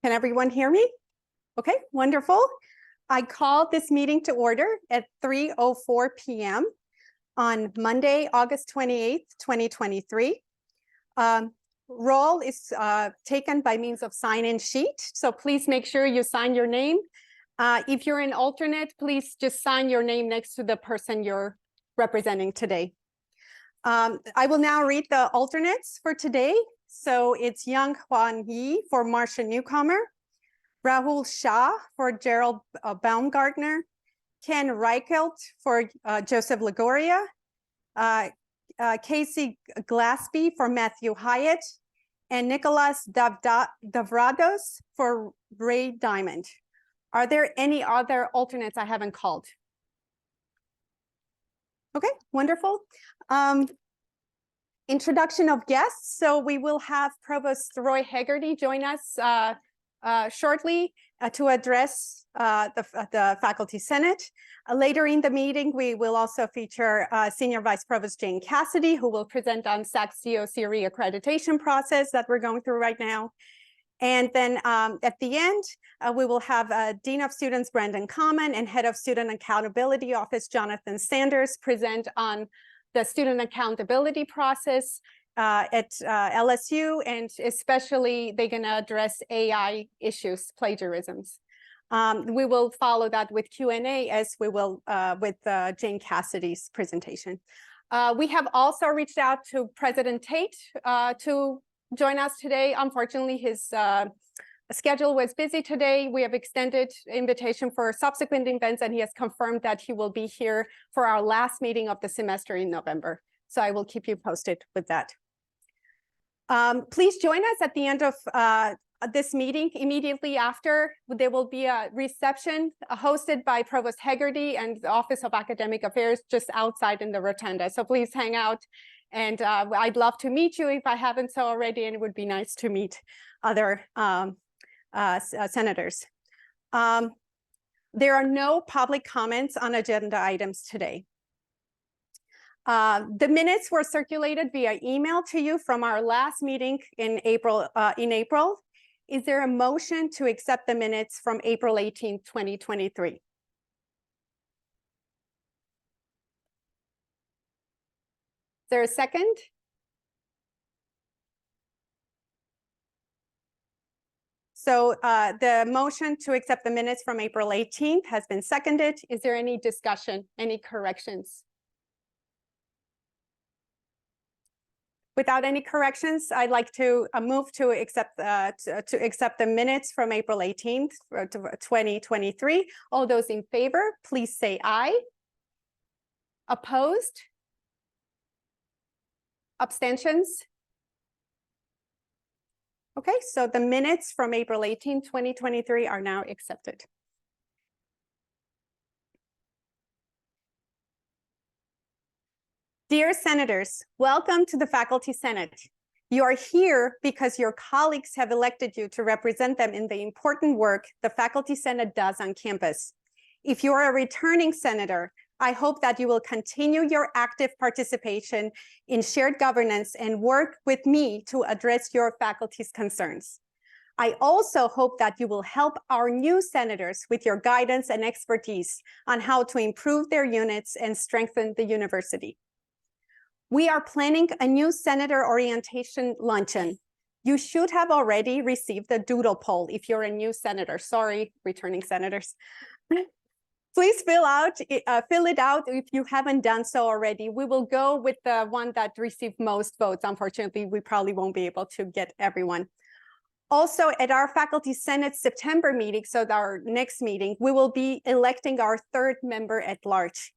Can everyone hear me? Okay, wonderful. I call this meeting to order at 3:04 p.m. on Monday, August 28th, 2023. Roll is taken by means of sign-in sheet, so please make sure you sign your name. If you're an alternate, please just sign your name next to the person you're representing today. I will now read the alternates for today. So it's Young Hwan Yi for Marcia Newcomer, Rahul Shah for Gerald Baumgartner, Ken Reichelt for Joseph Lagoria, Casey Glaspie for Matthew Hyatt, and Nicholas Davrados for Ray Diamond. Are there any other alternates I haven't called? Okay, wonderful. Introduction of guests. So we will have Provost Roy Haggerty join us shortly to address the Faculty Senate. Later in the meeting, we will also feature Senior Vice Provost Jane Cassidy, who will present on SACSCOC reaccreditation process that we're going through right now. And then at the end, we will have Dean of Students Brandon Common and Head of Student Accountability Office Jonathan Sanders present on the student accountability process at LSU, and especially they're going to address AI issues, plagiarisms. We will follow that with Q&A as we will with Jane Cassidy's presentation. We have also reached out to President Tate to join us today. Unfortunately, his schedule was busy today. We have extended invitation for subsequent events, and he has confirmed that he will be here for our last meeting of the semester in November. So I will keep you posted with that. Please join us at the end of this meeting. Immediately after, there will be a reception hosted by Provost Haggerty and the Office of Academic Affairs just outside in the rotunda. So please hang out. And I'd love to meet you if I haven't so already, and it would be nice to meet other senators. There are no public comments on agenda items today. The minutes were circulated via email to you from our last meeting in April. Is there a motion to accept the minutes from April 18th, 2023? Is there a second? So the motion to accept the minutes from April 18th has been seconded. Is there any discussion, any corrections? Without any corrections, I'd like to move to accept the minutes from April 18th, 2023. All those in favor, please say aye. Opposed? Abstentions? Okay, so the minutes from April 18, 2023 are now accepted. Dear Senators, welcome to the Faculty Senate. You are here because your colleagues have elected you to represent them in the important work the Faculty Senate does on campus. If you are a returning senator, I hope that you will continue your active participation in shared governance and work with me to address your faculty's concerns. I also hope that you will help our new senators with your guidance and expertise on how to improve their units and strengthen the university. We are planning a new senator orientation luncheon. You should have already received the doodle poll if you're a new senator. Sorry, returning senators. Please fill it out if you haven't done so already. We will go with the one that received most votes. Unfortunately, we probably won't be able to get everyone. Also, at our Faculty Senate September meeting, so our next meeting, we will be electing our third member at large.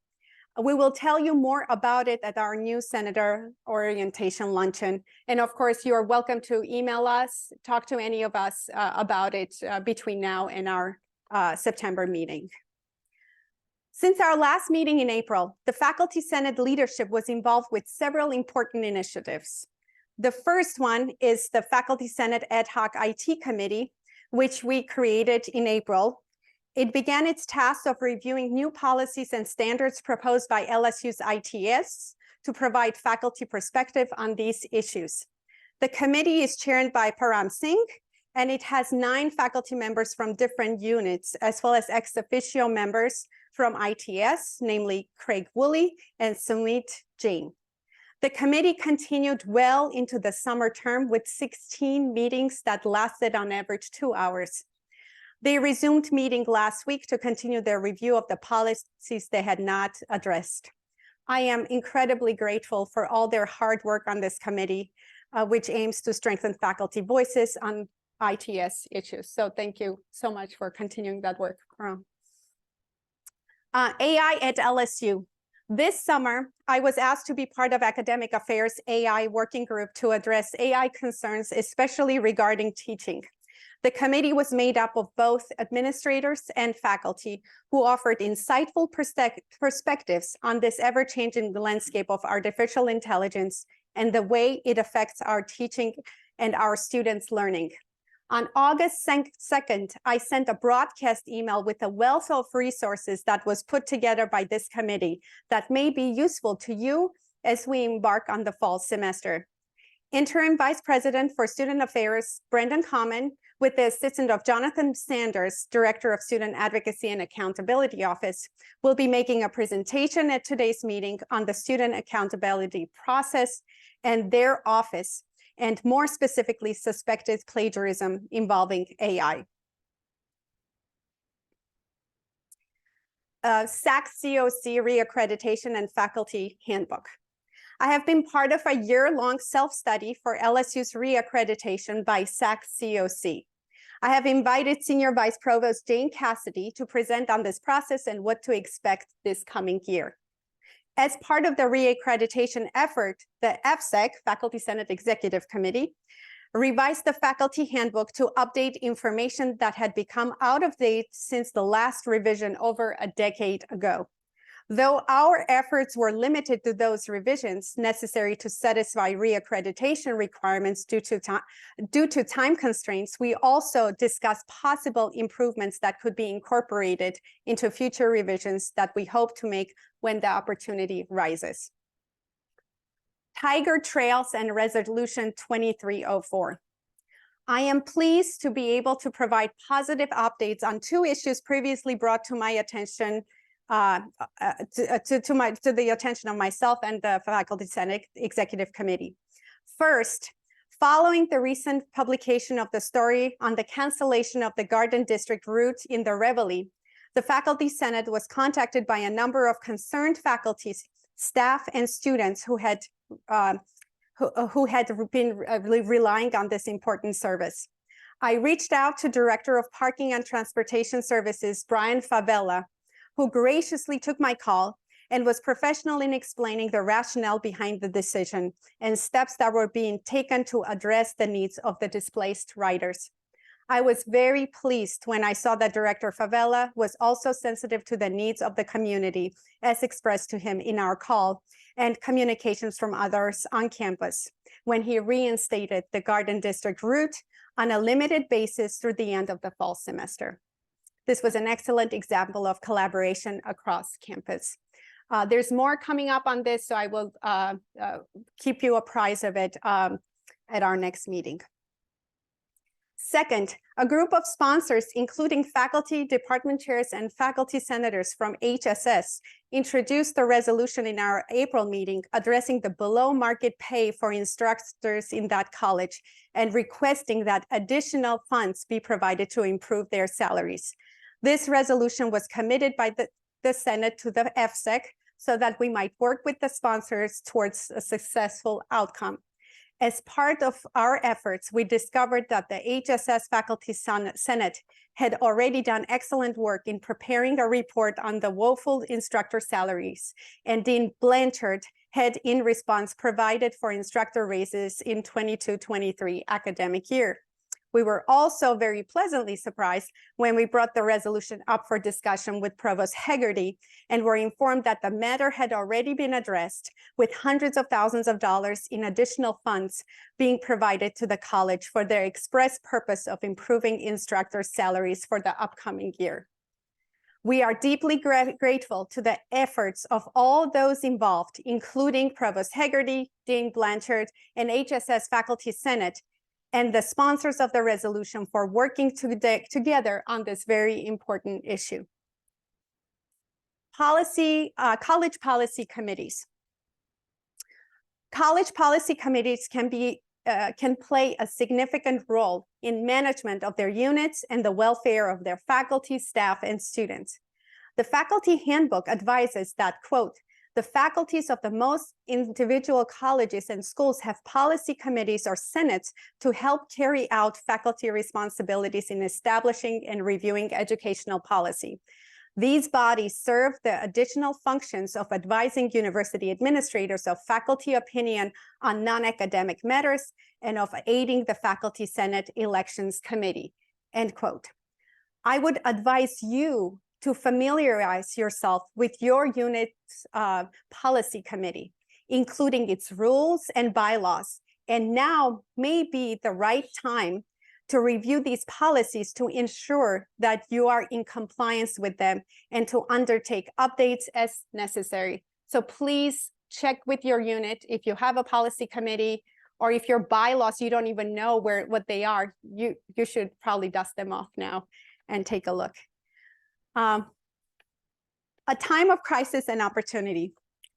We will tell you more about it at our new senator orientation luncheon. And of course, you are welcome to email us, talk to any of us about it between now and our September meeting. Since our last meeting in April, the Faculty Senate leadership was involved with several important initiatives. The first one is the Faculty Senate Ad Hoc IT Committee, which we created in April. It began its task of reviewing new policies and standards proposed by LSU's ITS to provide faculty perspective on these issues. The committee is chaired by Param Singh, and it has 9 faculty members from different units, as well as ex officio members from ITS, namely Craig Woolley and Sumit Jain. The committee continued well into the summer term with 16 meetings that lasted on average 2 hours. They resumed meeting last week to continue their review of the policies they had not addressed. I am incredibly grateful for all their hard work on this committee, which aims to strengthen faculty voices on ITS issues. So thank you so much for continuing that work. AI at LSU. This summer, I was asked to be part of Academic Affairs AI working group to address AI concerns, especially regarding teaching. The committee was made up of both administrators and faculty who offered insightful perspectives on this ever-changing landscape of artificial intelligence and the way it affects our teaching and our students' learning. On August 2nd, I sent a broadcast email with a wealth of resources that was put together by this committee that may be useful to you as we embark on the fall semester. Interim Vice President for Student Affairs, Brendan Common, with the assistance of Jonathan Sanders, Director of Student Advocacy and Accountability Office, will be making a presentation at today's meeting on the student accountability process and their office, and more specifically, suspected plagiarism involving AI. SACSCOC reaccreditation and faculty handbook. I have been part of a year-long self-study for LSU's reaccreditation by SACSCOC. I have invited Senior Vice Provost Jane Cassidy to present on this process and what to expect this coming year. As part of the reaccreditation effort, the FSEC, Faculty Senate Executive Committee, revised the faculty handbook to update information that had become out of date since the last revision over a decade ago. Though our efforts were limited to those revisions necessary to satisfy reaccreditation requirements due to time constraints, we also discussed possible improvements that could be incorporated into future revisions that we hope to make when the opportunity rises. Tiger Trails and Resolution 2304. I am pleased to be able to provide positive updates on 2 issues previously brought to my attention to the attention of myself and the Faculty Senate Executive Committee. First, following the recent publication of the story on the cancellation of the Garden District route in the Reveille, the Faculty Senate was contacted by a number of concerned faculty, staff, and students who had been relying on this important service. I reached out to Director of Parking and Transportation Services, Brian Favela, who graciously took my call and was professional in explaining the rationale behind the decision and steps that were being taken to address the needs of the displaced riders. I was very pleased when I saw that Director Favela was also sensitive to the needs of the community as expressed to him in our call and communications from others on campus when he reinstated the Garden District route on a limited basis through the end of the fall semester. This was an excellent example of collaboration across campus. There's more coming up on this, so I will keep you apprised of it at our next meeting. Second, a group of sponsors, including faculty, department chairs, and faculty senators from HSS, introduced the resolution in our April meeting addressing the below market pay for instructors in that college and requesting that additional funds be provided to improve their salaries. This resolution was committed by the Senate to the FSEC so that we might work with the sponsors towards a successful outcome. As part of our efforts, we discovered that the HSS Faculty Senate had already done excellent work in preparing a report on the woeful instructor salaries, and Dean Blanchard had in response provided for instructor raises in 22-23 academic year. We were also very pleasantly surprised when we brought the resolution up for discussion with Provost Haggerty and were informed that the matter had already been addressed with hundreds of thousands of dollars in additional funds being provided to the college for their express purpose of improving instructor salaries for the upcoming year. We are deeply grateful to the efforts of all those involved, including Provost Haggerty, Dean Blanchard, and HSS Faculty Senate, and the sponsors of the resolution for working together on this very important issue. College policy committees. College policy committees can play a significant role in management of their units and the welfare of their faculty, staff, and students. The faculty handbook advises that, quote, the faculties of the most individual colleges and schools have policy committees or senates to help carry out faculty responsibilities in establishing and reviewing educational policy. These bodies serve the additional functions of advising university administrators of faculty opinion on non-academic matters and of aiding the Faculty Senate Elections Committee, end quote. I would advise you to familiarize yourself with your unit's policy committee, including its rules and bylaws. And now may be the right time to review these policies to ensure that you are in compliance with them and to undertake updates as necessary. So please check with your unit if you have a policy committee, or if your bylaws, you don't even know what they are, you should probably dust them off now and take a look. A time of crisis and opportunity.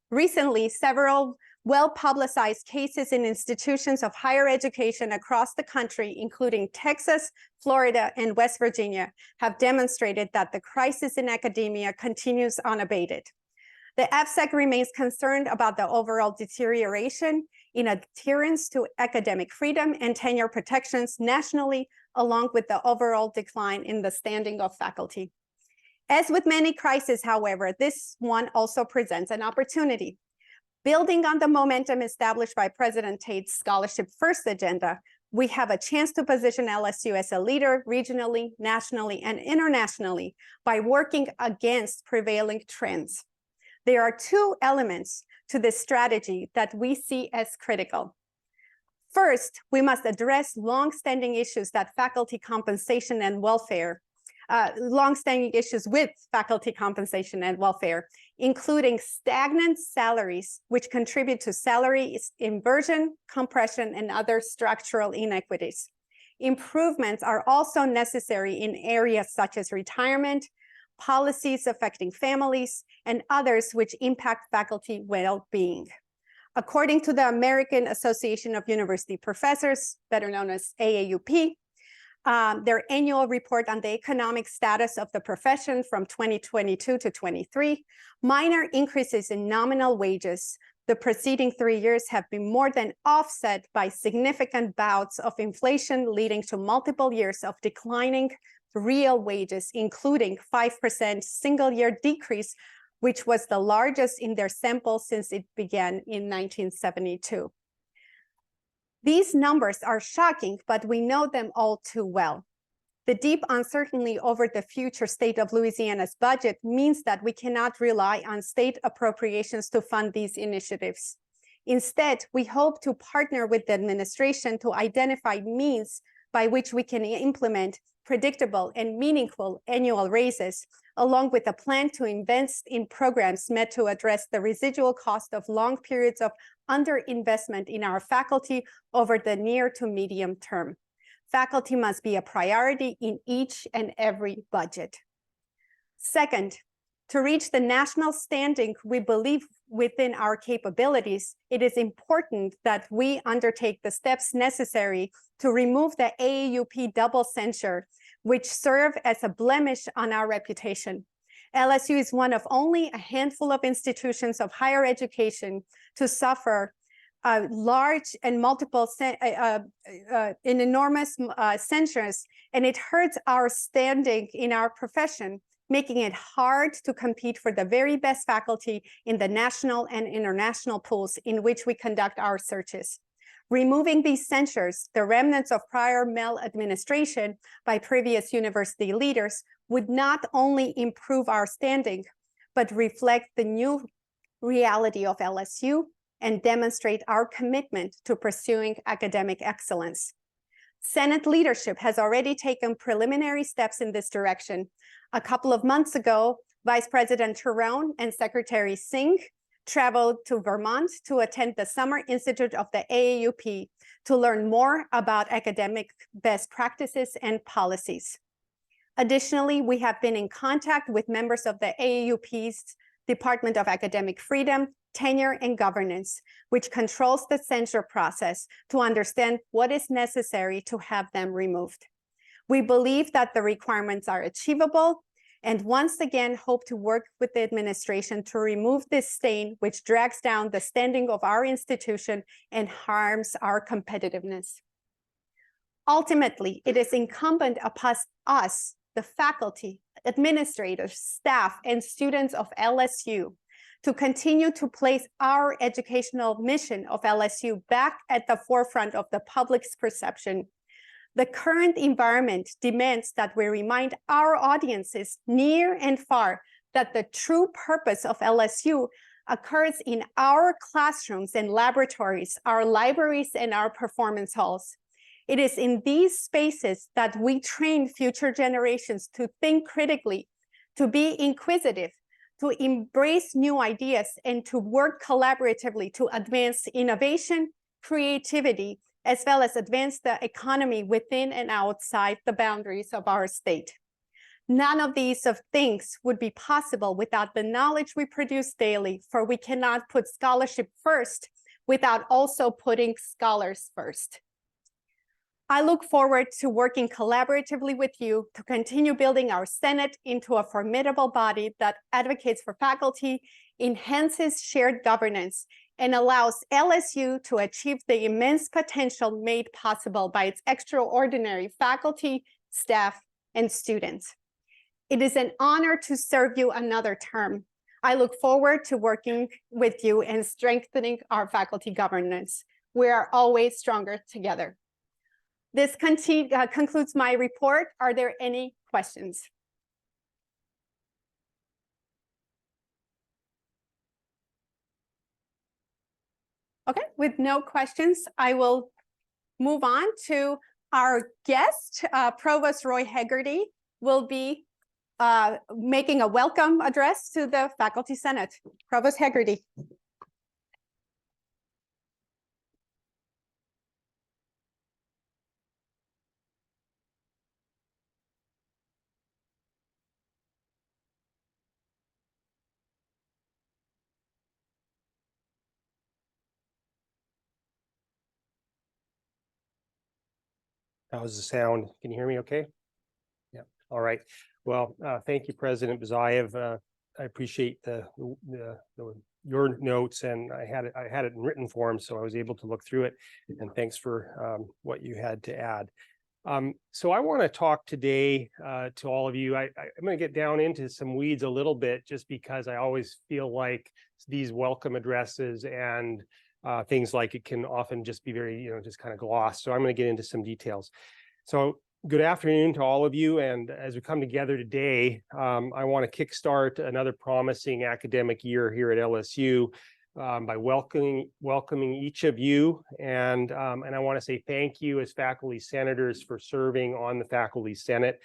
Recently, several well-publicized cases in institutions of higher education across the country, including Texas, Florida, and West Virginia, have demonstrated that the crisis in academia continues unabated. The FSAC remains concerned about the overall deterioration in adherence to academic freedom and tenure protections nationally, along with the overall decline in the standing of faculty. As with many crises, however, this one also presents an opportunity. Building on the momentum established by President Tate's Scholarship First agenda, we have a chance to position LSU as a leader regionally, nationally, and internationally by working against prevailing trends. There are two elements to this strategy that we see as critical. First, we must address long-standing issues that faculty compensation and welfare, long-standing issues with faculty compensation and welfare, including stagnant salaries, which contribute to salary inversion, compression, and other structural inequities. Improvements are also necessary in areas such as retirement, policies affecting families, and others which impact faculty well-being. According to the American Association of University Professors, better known as AAUP, their annual report on the economic status of the profession from 2022 to 23, minor increases in nominal wages the preceding 3 years have been more than offset by significant bouts of inflation, leading to multiple years of declining real wages, including 5% single-year decrease, which was the largest in their sample since it began in 1972. These numbers are shocking, but we know them all too well. The deep uncertainty over the future state of Louisiana's budget means that we cannot rely on state appropriations to fund these initiatives. Instead, we hope to partner with the administration to identify means by which we can implement predictable and meaningful annual raises, along with a plan to invest in programs meant to address the residual cost of long periods of underinvestment in our faculty over the near to medium term. Faculty must be a priority in each and every budget. Second, to reach the national standing we believe within our capabilities, it is important that we undertake the steps necessary to remove the AAUP double censure, which serve as a blemish on our reputation. LSU is one of only a handful of institutions of higher education to suffer large and multiple enormous censures, and it hurts our standing in our profession, making it hard to compete for the very best faculty in the national and international pools in which we conduct our searches. Removing these censures, the remnants of prior maladministration by previous university leaders, would not only improve our standing, but reflect the new reality of LSU and demonstrate our commitment to pursuing academic excellence. Senate leadership has already taken preliminary steps in this direction. A couple of months ago, Vice President Tyrone and Secretary Singh traveled to Vermont to attend the Summer Institute of the AAUP to learn more about academic best practices and policies. Additionally, we have been in contact with members of the AAUP's Department of Academic Freedom, Tenure, and Governance, which controls the censure process, to understand what is necessary to have them removed. We believe that the requirements are achievable, and once again hope to work with the administration to remove this stain which drags down the standing of our institution and harms our competitiveness. Ultimately, it is incumbent upon us, the faculty, administrators, staff, and students of LSU, to continue to place our educational mission of LSU back at the forefront of the public's perception. The current environment demands that we remind our audiences near and far that the true purpose of LSU occurs in our classrooms and laboratories, our libraries, and our performance halls. It is in these spaces that we train future generations to think critically, to be inquisitive, to embrace new ideas, and to work collaboratively to advance innovation, creativity, as well as advance the economy within and outside the boundaries of our state. None of these things would be possible without the knowledge we produce daily, for we cannot put scholarship first without also putting scholars first. I look forward to working collaboratively with you to continue building our Senate into a formidable body that advocates for faculty, enhances shared governance, and allows LSU to achieve the immense potential made possible by its extraordinary faculty, staff, and students. It is an honor to serve you another term. I look forward to working with you and strengthening our faculty governance. We are always stronger together. This concludes my report. Are there any questions? Okay, with no questions, I will move on to our guest. Provost Roy Haggerty will be making a welcome address to the Faculty Senate. Provost Haggerty. How's the sound? Can you hear me okay? Yeah. All right. Well, thank you, President Bazayev. I appreciate your notes, and I had it in written form, so I was able to look through it. And thanks for what you had to add. So I want to talk today to all of you. I'm going to get down into some weeds a little bit, just because I always feel like these welcome addresses and things like it can often just be very, just kind of glossed. So I'm going to get into some details. So good afternoon to all of you. And as we come together today, I want to kickstart another promising academic year here at LSU by welcoming each of you. And I want to say thank you as faculty senators for serving on the Faculty Senate.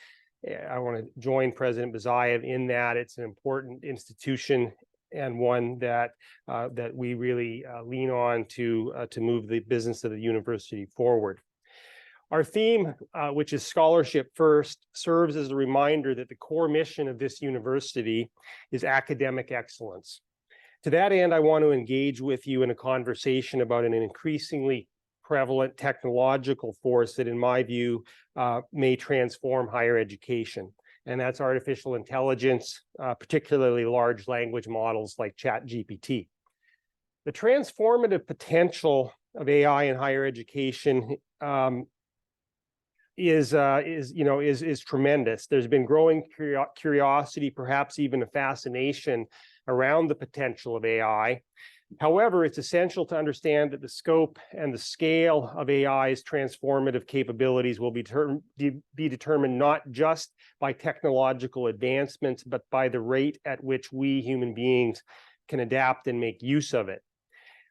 I want to join President Bazayev in that. It's an important institution and one that we really lean on to move the business of the university forward. Our theme, which is Scholarship First, serves as a reminder that the core mission of this university is academic excellence. To that end, I want to engage with you in a conversation about an increasingly prevalent technological force that, in my view, may transform higher education. And that's artificial intelligence, particularly large language models like ChatGPT. The transformative potential of AI in higher education is tremendous. There's been growing curiosity, perhaps even a fascination around the potential of AI. However, it's essential to understand that the scope and the scale of AI's transformative capabilities will be determined not just by technological advancements, but by the rate at which we human beings can adapt and make use of it.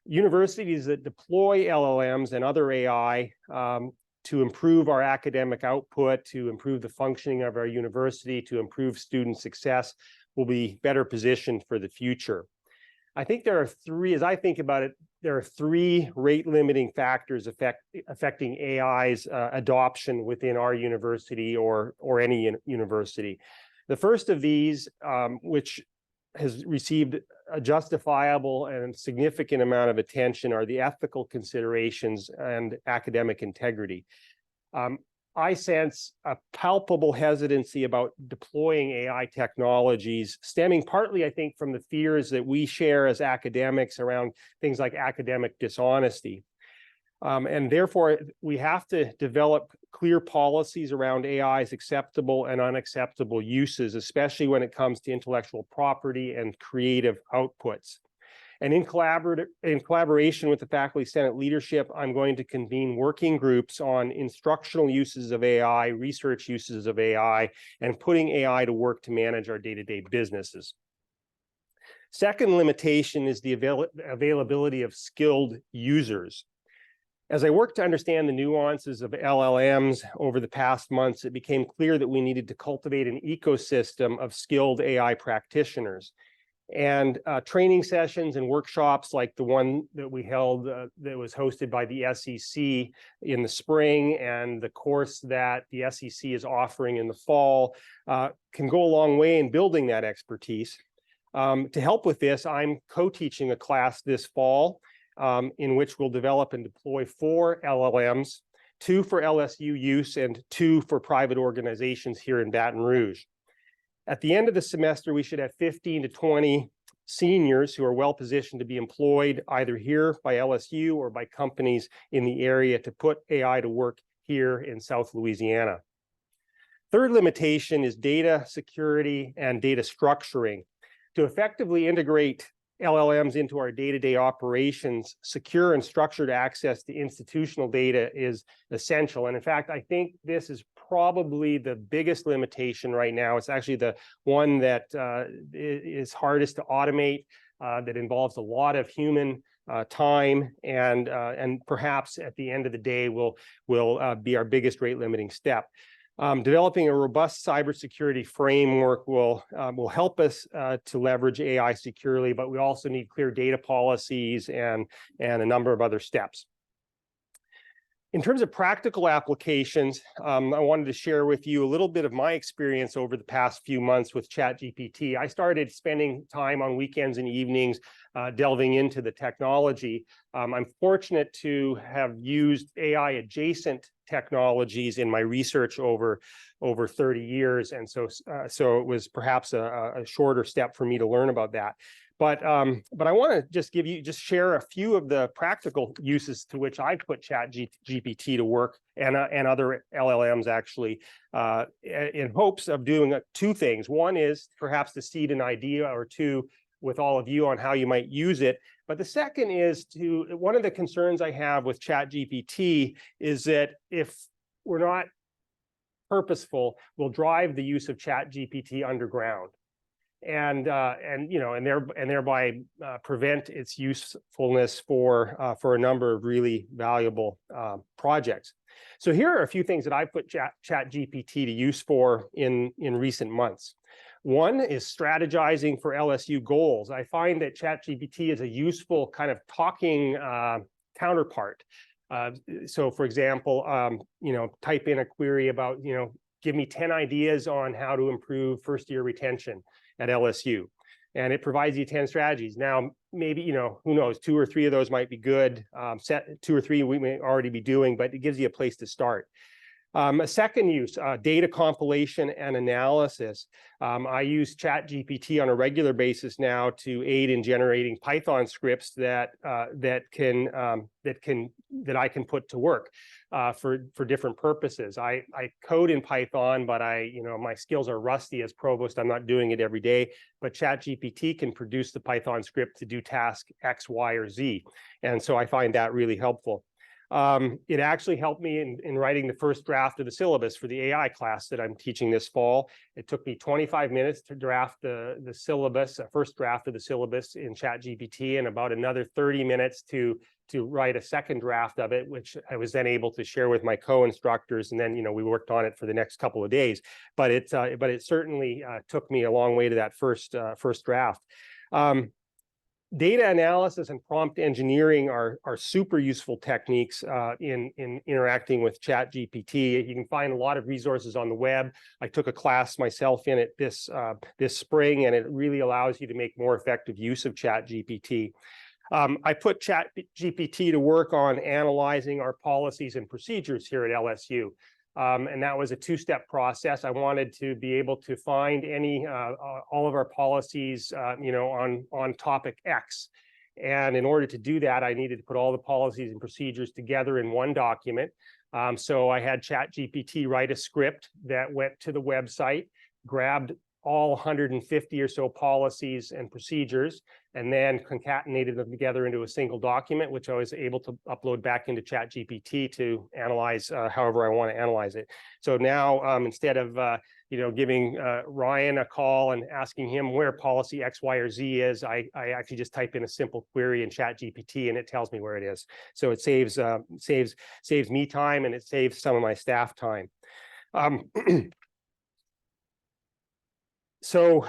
Universities that deploy LLMs and other AI to improve our academic output, to improve the functioning of our university, to improve student success, will be better positioned for the future. I think there are three, as I think about it, there are three rate limiting factors affecting AI's adoption within our university or any university. The first of these, which has received a justifiable and significant amount of attention, are the ethical considerations and academic integrity. I sense a palpable hesitancy about deploying AI technologies, stemming partly, I think, from the fears that we share as academics around things like academic dishonesty. And therefore, we have to develop clear policies around AI's acceptable and unacceptable uses, especially when it comes to intellectual property and creative outputs. And in collaboration with the Faculty Senate leadership, I'm going to convene working groups on instructional uses of AI, research uses of AI, and putting AI to work to manage our day-to-day businesses. Second limitation is the availability of skilled users. As I worked to understand the nuances of LLMs over the past months, it became clear that we needed to cultivate an ecosystem of skilled AI practitioners. And training sessions and workshops like the one that we held that was hosted by the SEC in the spring, and the course that the SEC is offering in the fall can go a long way in building that expertise. To help with this, I'm co-teaching a class this fall in which we'll develop and deploy 4 LLMs, 2 for LSU use and 2 for private organizations here in Baton Rouge. At the end of the semester, we should have 15 to 20 seniors who are well positioned to be employed either here by LSU or by companies in the area to put AI to work here in South Louisiana. Third limitation is data security and data structuring. To effectively integrate LLMs into our day-to-day operations, secure and structured access to institutional data is essential. And in fact, I think this is probably the biggest limitation right now. It's actually the one that is hardest to automate, that involves a lot of human time, and perhaps at the end of the day will be our biggest rate limiting step. Developing a robust cybersecurity framework will help us to leverage AI securely, but we also need clear data policies and a number of other steps. In terms of practical applications, I wanted to share with you a little bit of my experience over the past few months with ChatGPT. I started spending time on weekends and evenings delving into the technology. I'm fortunate to have used AI adjacent technologies in my research over 30 years, and so it was perhaps a shorter step for me to learn about that. But I want to just share a few of the practical uses to which I put ChatGPT to work, and other LLMs actually, in hopes of doing 2 things. One is perhaps to seed an idea or 2 with all of you on how you might use it. But the second is one of the concerns I have with ChatGPT is that if we're not purposeful, we'll drive the use of ChatGPT underground, and thereby prevent its usefulness for a number of really valuable projects. So here are a few things that I put ChatGPT to use for in recent months. One is strategizing for LSU goals. I find that ChatGPT is a useful kind of talking counterpart. So for example, type in a query about, give me 10 ideas on how to improve first-year retention at LSU. And it provides you 10 strategies. Now, maybe, who knows, 2 or 3 of those might be good. 2 or 3 we may already be doing, but it gives you a place to start. A second use, data compilation and analysis. I use ChatGPT on a regular basis now to aid in generating Python scripts that I can put to work for different purposes. I code in Python, but my skills are rusty as Provost. I'm not doing it every day, but ChatGPT can produce the Python script to do task X, Y, or Z, and so I find that really helpful. It actually helped me in writing the first draft of the syllabus for the AI class that I'm teaching this fall. It took me 25 minutes to draft the syllabus, a first draft of the syllabus in ChatGPT, and about another 30 minutes to write a second draft of it, which I was then able to share with my co-instructors, and then we worked on it for the next couple of days. But it certainly took me a long way to that first draft. Data analysis and prompt engineering are super useful techniques in interacting with ChatGPT. You can find a lot of resources on the web. I took a class myself in it this spring, and it really allows you to make more effective use of ChatGPT. I put ChatGPT to work on analyzing our policies and procedures here at LSU. And that was a two-step process. I wanted to be able to find all of our policies, on topic X. And in order to do that, I needed to put all the policies and procedures together in one document. So I had ChatGPT write a script that went to the website, grabbed all 150 or so policies and procedures, and then concatenated them together into a single document, which I was able to upload back into ChatGPT to analyze however I want to analyze it. So now instead of giving Ryan a call and asking him where policy X, Y, or Z is, I actually just type in a simple query in ChatGPT and it tells me where it is. So it saves me time, and it saves some of my staff time. So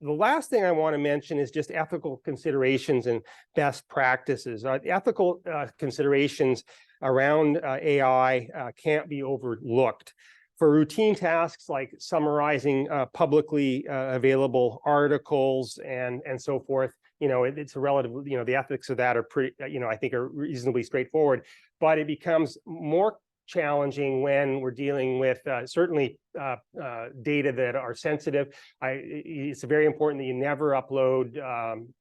the last thing I want to mention is just ethical considerations and best practices. Ethical considerations around AI can't be overlooked. For routine tasks like summarizing publicly available articles and so forth, it's a relative, the ethics of that are pretty, I think are reasonably straightforward, but it becomes more challenging when we're dealing with certainly data that are sensitive. It's very important that you never upload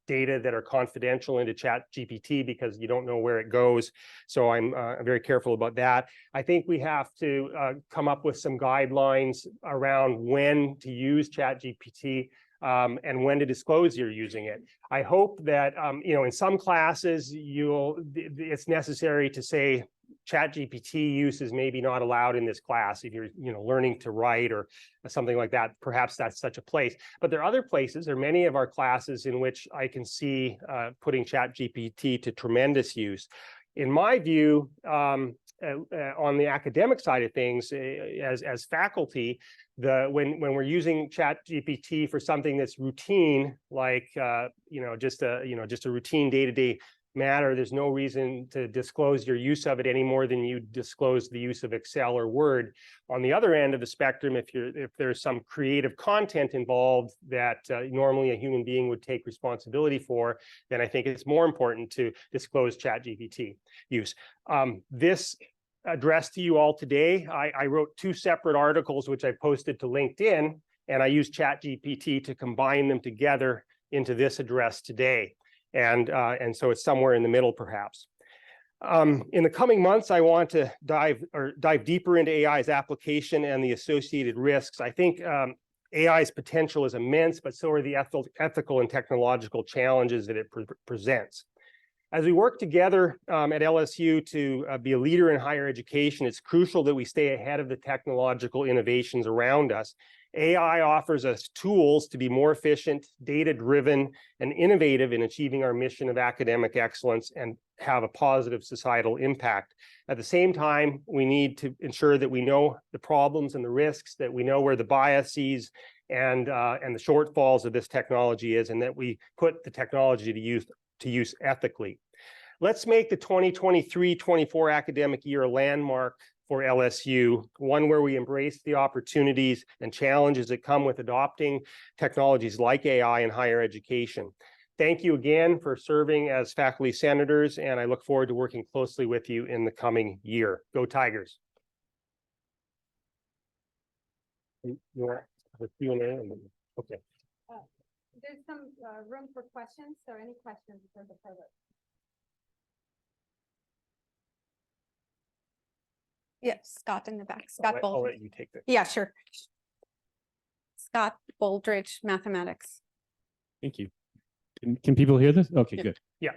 data that are confidential into ChatGPT because you don't know where it goes. So I'm very careful about that. I think we have to come up with some guidelines around when to use ChatGPT and when to disclose you're using it. I hope that in some classes it's necessary to say ChatGPT use is maybe not allowed in this class. If you're learning to write or something like that, perhaps that's such a place. But there are other places, or many of our classes, in which I can see putting ChatGPT to tremendous use. In my view, on the academic side of things, as faculty, when we're using ChatGPT for something that's routine, like just a routine day-to-day matter, there's no reason to disclose your use of it any more than you disclose the use of Excel or Word. On the other end of the spectrum, if there's some creative content involved that normally a human being would take responsibility for, then I think it's more important to disclose ChatGPT use. This address to you all today, I wrote 2 separate articles which I posted to LinkedIn, and I used ChatGPT to combine them together into this address today. And so it's somewhere in the middle, perhaps. In the coming months, I want to dive deeper into AI's application and the associated risks. I think AI's potential is immense, but so are the ethical and technological challenges that it presents. As we work together at LSU to be a leader in higher education, it's crucial that we stay ahead of the technological innovations around us. AI offers us tools to be more efficient, data-driven, and innovative in achieving our mission of academic excellence and have a positive societal impact. At the same time, we need to ensure that we know the problems and the risks, that we know where the biases and the shortfalls of this technology is, and that we put the technology to use ethically. Let's make the 2023-24 academic year a landmark for LSU, one where we embrace the opportunities and challenges that come with adopting technologies like AI in higher education. Thank you again for serving as faculty senators, and I look forward to working closely with you in the coming year. Go Tigers. You want the Q&A? Okay. There's some room for questions. So any questions for the Provost? Yes, Scott in the back. Scott Baldridge. I'll let you take that. Yeah, sure. Scott Baldridge, mathematics. Thank you. Can people hear this? Okay, Yeah. good. Yeah.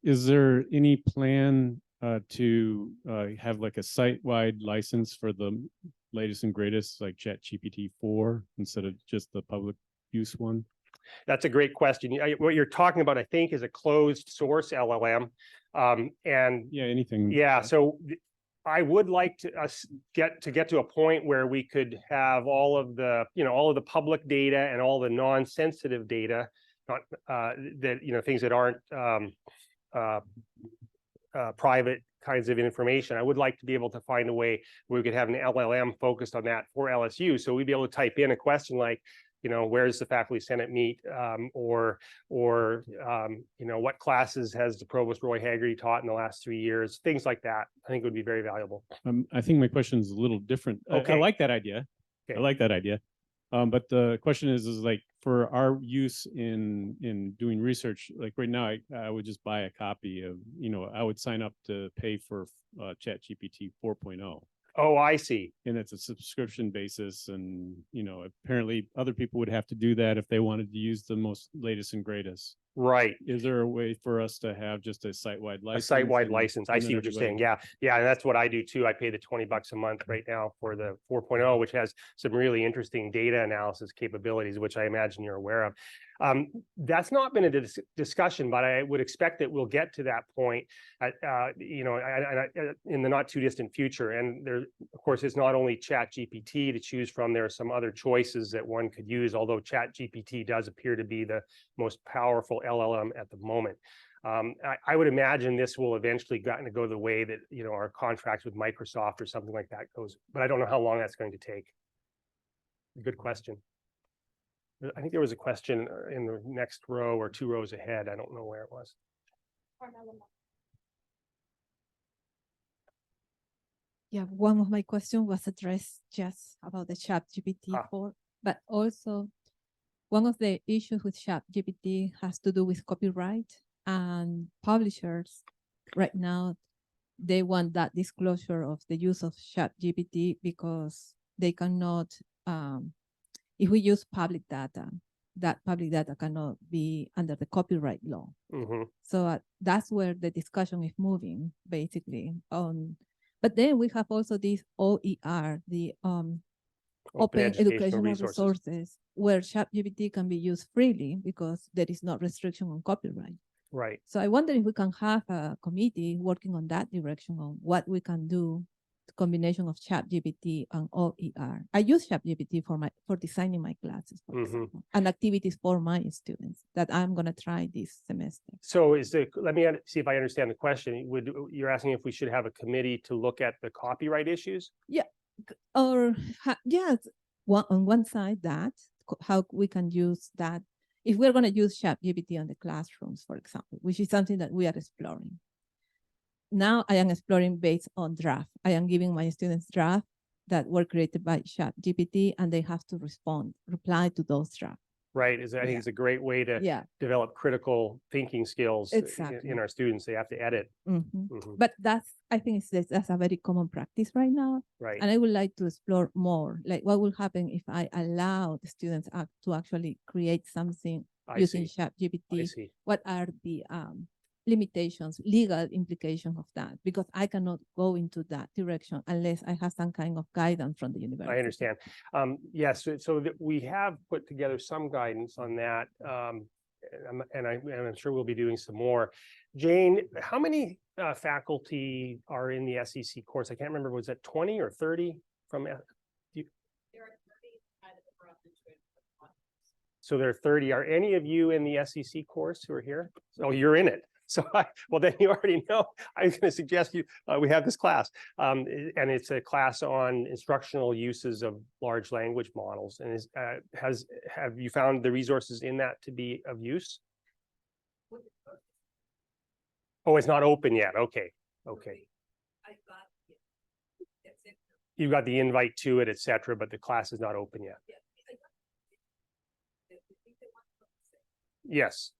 Is there any plan to have like a site-wide license for the latest and greatest, like ChatGPT 4, instead of just the public use one? That's a great question. What you're talking about, I think, is a closed source LLM. And yeah, anything. Yeah, so I would like to get to a point where we could have all of the public data and all the non-sensitive data not, that, things that aren't, private kinds of information. I would like to be able to find a way where we could have an LLM focused on that for LSU. So we'd be able to type in a question like, where's the faculty senate meet, or what classes has the Provost Roy Haggerty taught in the last 3 years, things like that. I think would be very valuable. I think my question is a little different. Okay. I like that idea. Okay. I like that idea. But the question is like for our use in doing research, like right now, I would just buy a copy of, I would sign up to pay for ChatGPT 4.0. Oh, I see. And it's a subscription basis. And, apparently other people would have to do that if they wanted to use the most latest and greatest. Right. Is there a way for us to have just a site-wide license? A site-wide license. I and see then what you're saying. everybody- Yeah. And that's what I do too. I pay the $20 a month right now for the 4.0, which has some really interesting data analysis capabilities, which I imagine you're aware of. That's not been a discussion, but I would expect that we'll get to that point at, in the not too distant future. And there, of course, it's not only ChatGPT to choose from. There are some other choices that one could use, although ChatGPT does appear to be the most powerful LLM at the moment. I would imagine this will eventually go the way that, our contracts with Microsoft or something like that goes, but I don't know how long that's going to take. Good question. I think there was a question in the next row or 2 rows ahead. I don't know where it was. Yeah, one of my questions was addressed just about the ChatGPT 4, but also one of the issues with ChatGPT has to do with copyright, and publishers right now, they want that disclosure of the use of ChatGPT because they cannot, if we use public data, that public data cannot be under the copyright law. Mm-hmm. So that's where the discussion is moving, basically. But then we have also this OER, the Open Educational Resources, where ChatGPT can be used freely because there is no restriction on copyright. Right. So I wonder if we can have a committee working on that direction on what we can do, the combination of ChatGPT and OER. I use ChatGPT for designing my classes, for example, and activities for my students that I'm going to try this semester. So let me see if I understand the question. You're asking if we should have a committee to look at the copyright issues? Yeah, or yes, on one side that how we can use that if we're going to use ChatGPT on the classrooms, for example, which is something that we are exploring. Now I am exploring based on draft. I am giving my students draft that were created by ChatGPT, and they have to reply to those drafts. Right. I think it's a great way to develop critical thinking skills in our students. They have to edit. But I think that's a very common practice right now. Right. And I would like to explore more, like what will happen if I allow the students to actually create something using ChatGPT. What are the limitations, legal implications of that? Because I cannot go into that direction unless I have some kind of guidance from the university. I understand. Yes, so that we have put together some guidance on that, and I'm sure we'll be doing some more. Jane, how many faculty are in the SEC course? I can't remember. Was it 20 or 30 from? There are 30 out of the Provost. So there are 30. Are any of you in the SEC course who are here? Oh, you're in it. So, well, then you already know. I was going to suggest we have this class, and it's a class on instructional uses of large language models. And have you found the resources in that to be of use? Oh, it's not open yet. Okay. You've got the invite to it, etc., but the class is not open yet. Yes.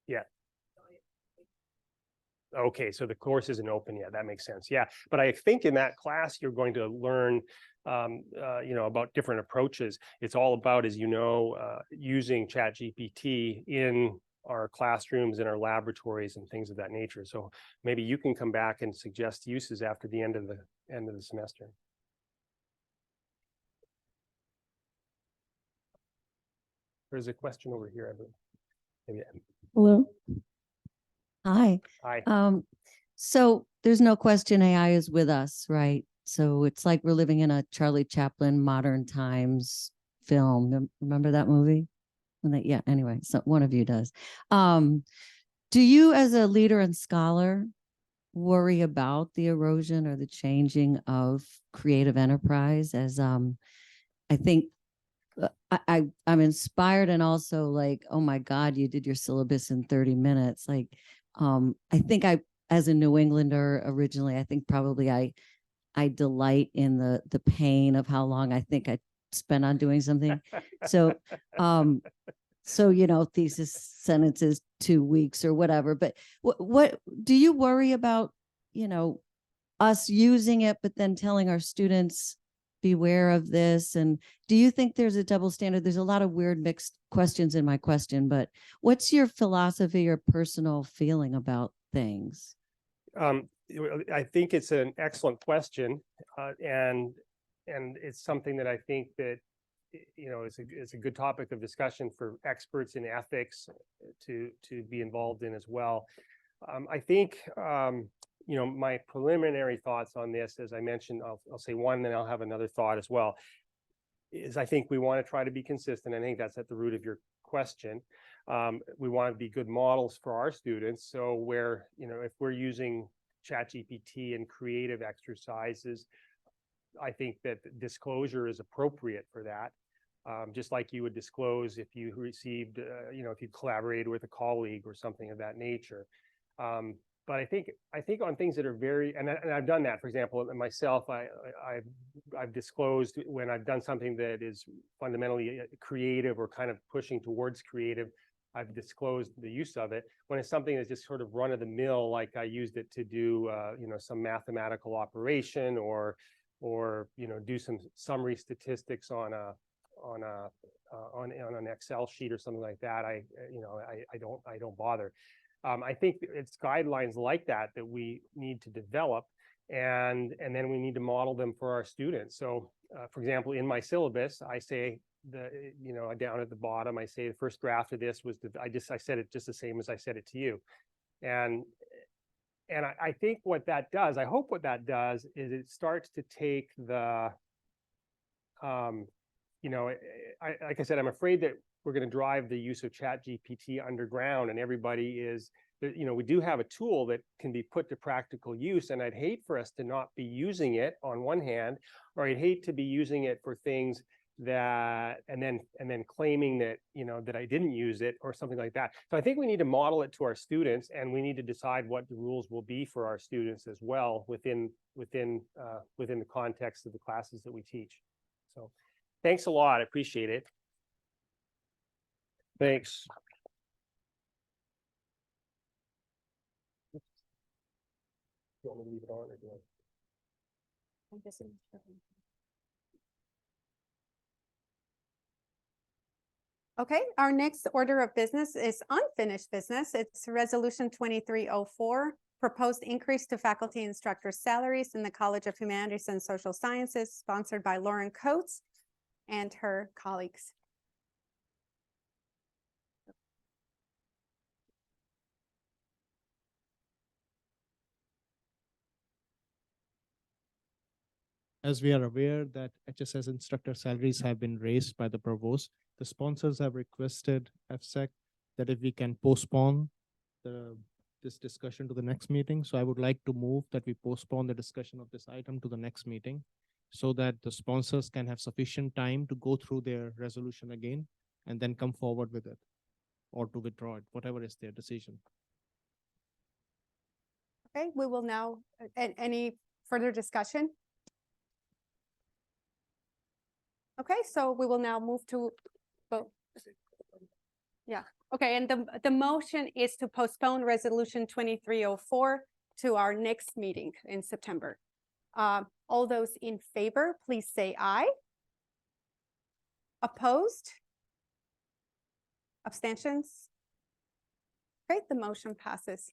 Yeah. Okay, so the course isn't open yet. That makes sense. Yeah, but I think in that class you're going to learn, about different approaches. It's all about, as you know, using ChatGPT in our classrooms, in our laboratories, and things of that nature. So maybe you can come back and suggest uses after the end of the semester. There's a question over here, I believe. Maybe. Hello. Hi. Hi. So there's no question AI is with us, right? So it's like we're living in a Charlie Chaplin modern times film. Remember that movie? Yeah, anyway, so one of you does. Do you, as a leader and scholar, worry about the erosion or the changing of creative enterprise? As I think I'm inspired, and also like, oh my God, you did your syllabus in 30 minutes. Like, I think as a New Englander originally, I think probably I delight in the pain of how long I think I spent on doing something. So, thesis sentences, 2 weeks or whatever. But what do you worry about, us using it, but then telling our students, beware of this? And do you think there's a double standard? There's a lot of weird mixed questions in my question, but what's your philosophy or personal feeling about things? I think it's an excellent question, and it's something that I think that it's a good topic of discussion for experts in ethics to be involved in as well. I think my preliminary thoughts on this, as I mentioned, I'll say one, then I'll have another thought as well. Is I think we want to try to be consistent. I think that's at the root of your question. We want to be good models for our students. So where if we're using ChatGPT and creative exercises, I think that disclosure is appropriate for that. Just like you would disclose if you received, if you collaborated with a colleague or something of that nature. But I think on things that are very, and I've done that, for example, myself, I've disclosed when I've done something that is fundamentally creative or kind of pushing towards creative. I've disclosed the use of it. When it's something that's just sort of run of the mill, like I used it to do, some mathematical operation or do some summary statistics on an Excel sheet or something like that, I don't bother. I think it's guidelines like that we need to develop, and then we need to model them for our students. So, for example, in my syllabus, I say down at the bottom, I say the first draft of this was I said it just the same as I said it to you, and I think what that does, I hope what that does is it starts to take the like I said, I'm afraid that we're going to drive the use of ChatGPT underground, and everybody is, we do have a tool that can be put to practical use, and I'd hate for us to not be using it on one hand, or I'd hate to be using it for things that, and then claiming that, that I didn't use it or something like that. So I think we need to model it to our students, and we need to decide what the rules will be for our students as well within the context of the classes that we teach. So thanks a lot. I appreciate it. Thanks. Do you want me to leave it on or do I? Okay, our next order of business is unfinished business. It's Resolution 2304, proposed increase to faculty instructor salaries in the College of Humanities and Social Sciences, sponsored by Lauren Coates and her colleagues. As we are aware that HSS instructor salaries have been raised by the Provost, the sponsors have requested FSEC that if we can postpone this discussion to the next meeting. So I would like to move that we postpone the discussion of this item to the next meeting so that the sponsors can have sufficient time to go through their resolution again and then come forward with it, or to withdraw it, whatever is their decision. Okay, we will now, any further discussion? Okay, so we will now move to vote. Yeah, okay, and the motion is to postpone Resolution 2304 to our next meeting in September. All those in favor, please say aye. Opposed? Abstentions? Great, the motion passes.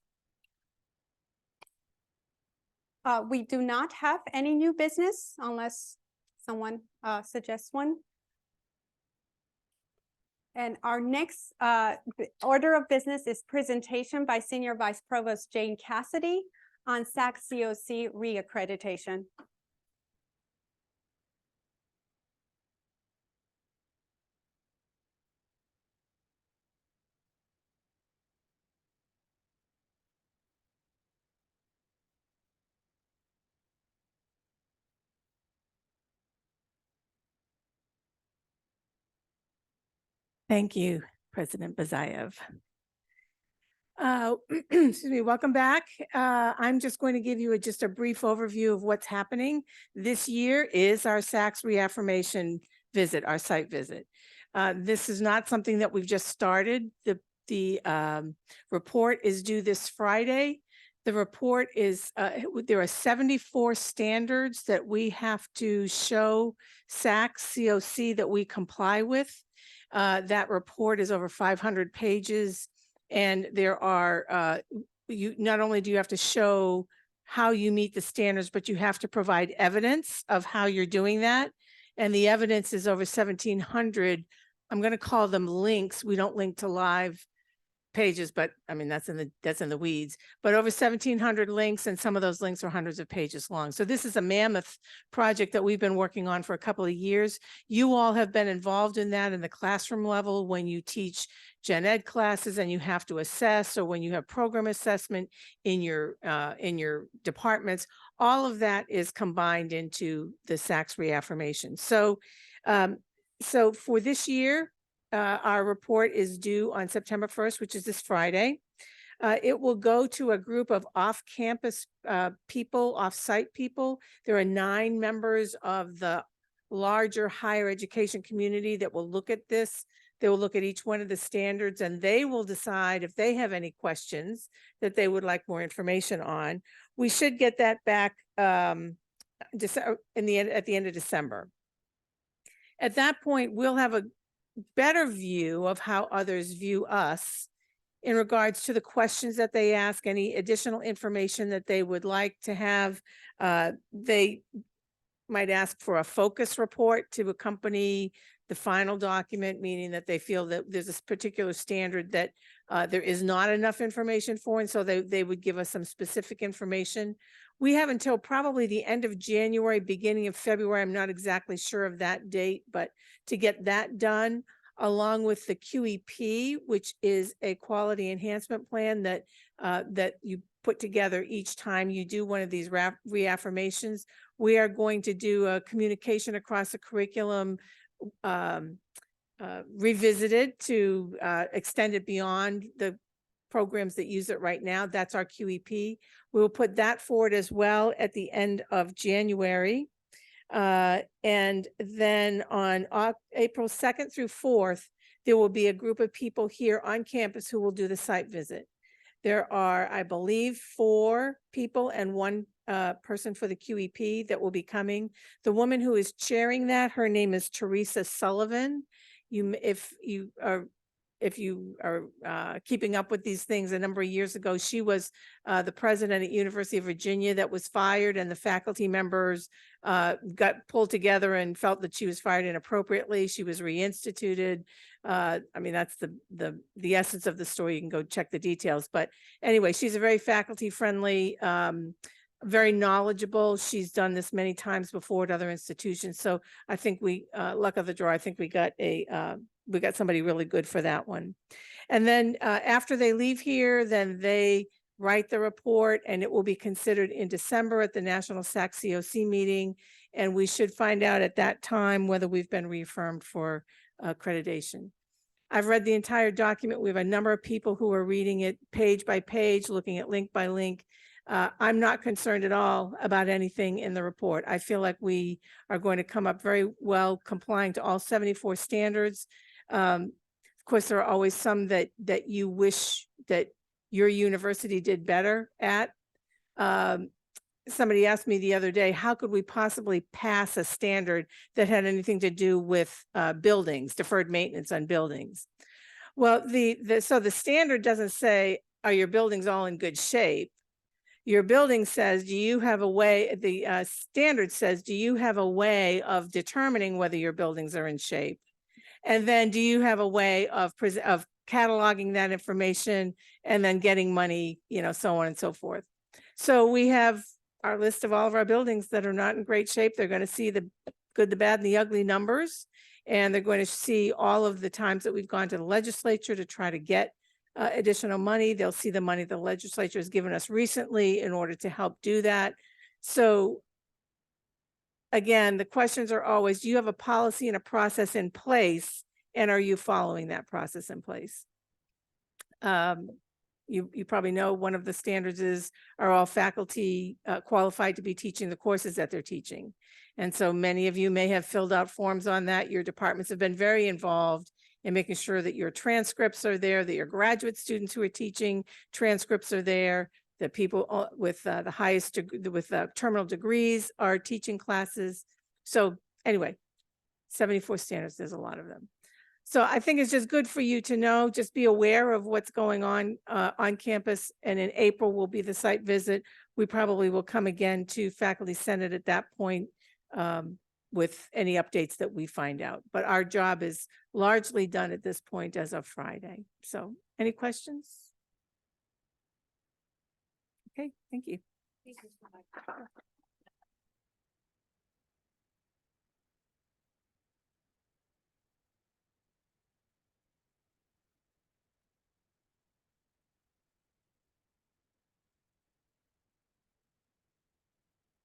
We do not have any new business unless someone suggests one. And our next order of business is presentation by Senior Vice Provost Jane Cassidy on SACSCOC reaccreditation. Thank you, President Bazayev. Excuse me, welcome back. I'm just going to give you just a brief overview of what's happening. This year is our SACS reaffirmation visit, our site visit. This is not something that we've just started. The report is due this Friday. The report is, there are 74 standards that we have to show SACSCOC that we comply with. That report is over 500 pages. And there are, not only do you have to show how you meet the standards, but you have to provide evidence of how you're doing that. And the evidence is over 1,700. I'm going to call them links. We don't link to live pages, but I mean, that's in the weeds, but over 1,700 links, and some of those links are hundreds of pages long. So this is a mammoth project that we've been working on for a couple of years. You all have been involved in that in the classroom level when you teach gen ed classes and you have to assess, or when you have program assessment in your departments. All of that is combined into the SACS reaffirmation. So for this year, our report is due on September 1st, which is this Friday. It will go to a group of off-campus people, off-site people. There are 9 members of the larger higher education community that will look at this. They will look at each one of the standards, and they will decide if they have any questions that they would like more information on. We should get that back at the end of December. At that point, we'll have a better view of how others view us in regards to the questions that they ask, any additional information that they would like to have. They might ask for a focus report to accompany the final document, meaning that they feel that there's a particular standard that there is not enough information for, and so they would give us some specific information. We have until probably the end of January, beginning of February. I'm not exactly sure of that date, but to get that done, along with the QEP, which is a quality enhancement plan that you put together each time you do one of these reaffirmations. We are going to do a communication across the curriculum revisited to extend it beyond the programs that use it right now. That's our QEP. We will put that forward as well at the end of January. And then on April 2nd through 4th, there will be a group of people here on campus who will do the site visit. There are, I believe, 4 people and 1 person for the QEP that will be coming. The woman who is chairing that, her name is Teresa Sullivan. If you are keeping up with these things, a number of years ago, she was the president at University of Virginia that was fired, and the faculty members got pulled together and felt that she was fired inappropriately. She was reinstituted. I mean, that's the essence of the story. You can go check the details. But anyway, she's a very faculty friendly, very knowledgeable. She's done this many times before at other institutions. So I think luck of the draw, I think we got somebody really good for that one. And then after they leave here, then they write the report, and it will be considered in December at the National SACSCOC meeting. And we should find out at that time whether we've been reaffirmed for accreditation. I've read the entire document. We have a number of people who are reading it page by page, looking at link by link. I'm not concerned at all about anything in the report. I feel like we are going to come up very well complying to all 74 standards. Of course, there are always some that you wish that your university did better at. Somebody asked me the other day, how could we possibly pass a standard that had anything to do with buildings, deferred maintenance on buildings? Well, so the standard doesn't say, are your buildings all in good shape? Your building says, do you have a way, the standard says, do you have a way of determining whether your buildings are in shape? And then do you have a way of cataloging that information and then getting money, so on and so forth. So we have our list of all of our buildings that are not in great shape. They're going to see the good, the bad, and the ugly numbers. And they're going to see all of the times that we've gone to the legislature to try to get additional money. They'll see the money the legislature has given us recently in order to help do that. So again, the questions are always, do you have a policy and a process in place And are you following that process in place? You probably know one of the standards is, are all faculty qualified to be teaching the courses that they're teaching? And so many of you may have filled out forms on that. Your departments have been very involved in making sure that your transcripts are there, that your graduate students who are teaching transcripts are there, that people with the highest, with terminal degrees are teaching classes. So anyway, 74 standards, there's a lot of them. So I think it's just good for you to know, just be aware of what's going on campus. And in April will be the site visit. We probably will come again to Faculty Senate at that point with any updates that we find out. But our job is largely done at this point as of Friday. So any questions? Okay, thank you.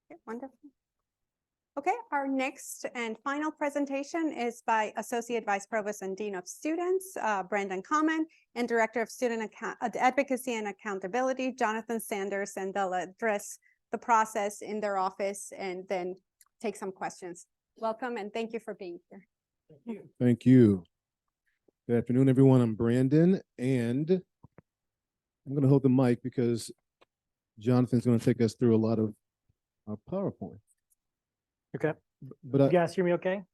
Okay, wonderful. Okay, our next and final presentation is by Associate Vice Provost and Dean of Students, Brandon Common, and Director of Student Advocacy and Accountability, Jonathan Sanders, and they'll address the process in their office and then take some questions. Welcome and thank you for being here. Thank you. Thank you. Good afternoon, everyone. I'm Brandon, and I'm going to hold the mic because Jonathan's going to take us through a lot of our PowerPoint. Okay. But You guys hear me okay?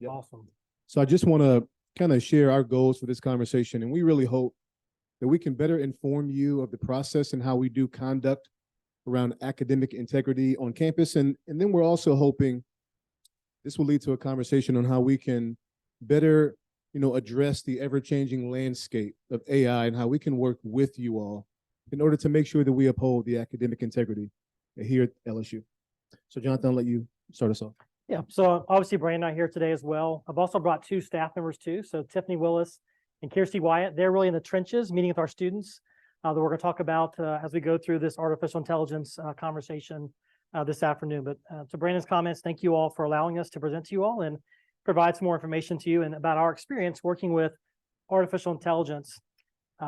Yep. Awesome. So I just want to kind of share our goals for this conversation, and we really hope that we can better inform you of the process and how we do conduct around academic integrity on campus. And then we're also hoping this will lead to a conversation on how we can better, address the ever-changing landscape of AI and how we can work with you all in order to make sure that we uphold the academic integrity here at LSU. So Jonathan, I'll let you start us off. Yeah, so obviously Brandon and I here today as well. I've also brought two staff members too. So Tiffany Willis and Kirsty Wyatt, they're really in the trenches meeting with our students that we're going to talk about as we go through this artificial intelligence conversation this afternoon. But to Brandon's comments, thank you all for allowing us to present to you all and provide some more information to you and about our experience working with artificial intelligence.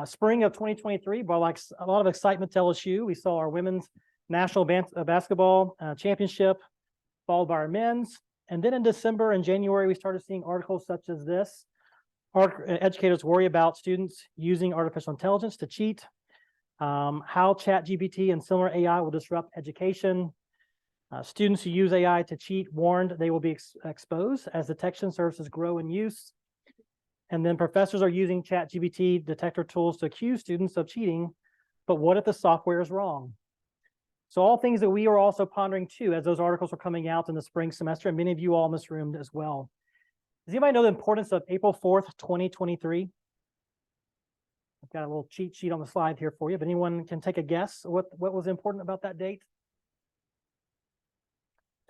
Spring of 2023 brought like a lot of excitement to LSU. We saw our women's national basketball championship, followed by our men's. And then in December and January, we started seeing articles such as this. Educators worry about students using artificial intelligence to cheat, how ChatGPT and similar AI will disrupt education. Students who use AI to cheat warned they will be exposed as detection services grow in use. And then professors are using ChatGPT detector tools to accuse students of cheating, but what if the software is wrong? So all things that we are also pondering too, as those articles were coming out in the spring semester, and many of you all in this room as well. Does anybody know the importance of April 4th, 2023? I've got a little cheat sheet on the slide here for you, but anyone can take a guess what was important about that date?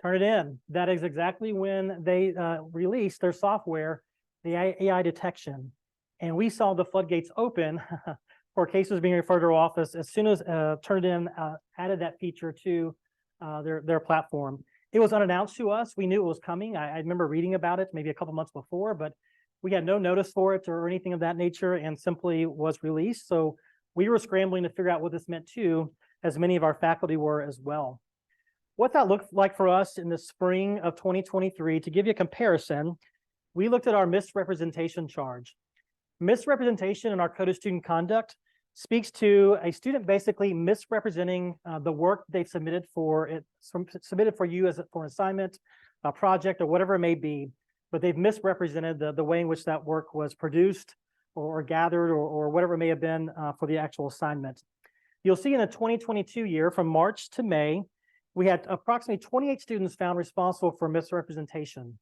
Turn it in. That is exactly when they released their software, the AI detection. And we saw the floodgates open for cases being referred to our office as soon as Turnitin added that feature to their platform. It was unannounced to us. We knew it was coming. I remember reading about it maybe a couple months before, but we had no notice for it or anything of that nature and simply was released. So we were scrambling to figure out what this meant too, as many of our faculty were as well. What that looked like for us in the spring of 2023, to give you a comparison, we looked at our misrepresentation charge. Misrepresentation in our Code of Student Conduct speaks to a student basically misrepresenting the work they've submitted for you as for an assignment, a project, or whatever it may be, but they've misrepresented the way in which that work was produced or gathered or whatever it may have been for the actual assignment. You'll see in the 2022 year, from March to May, we had approximately 28 students found responsible for misrepresentation.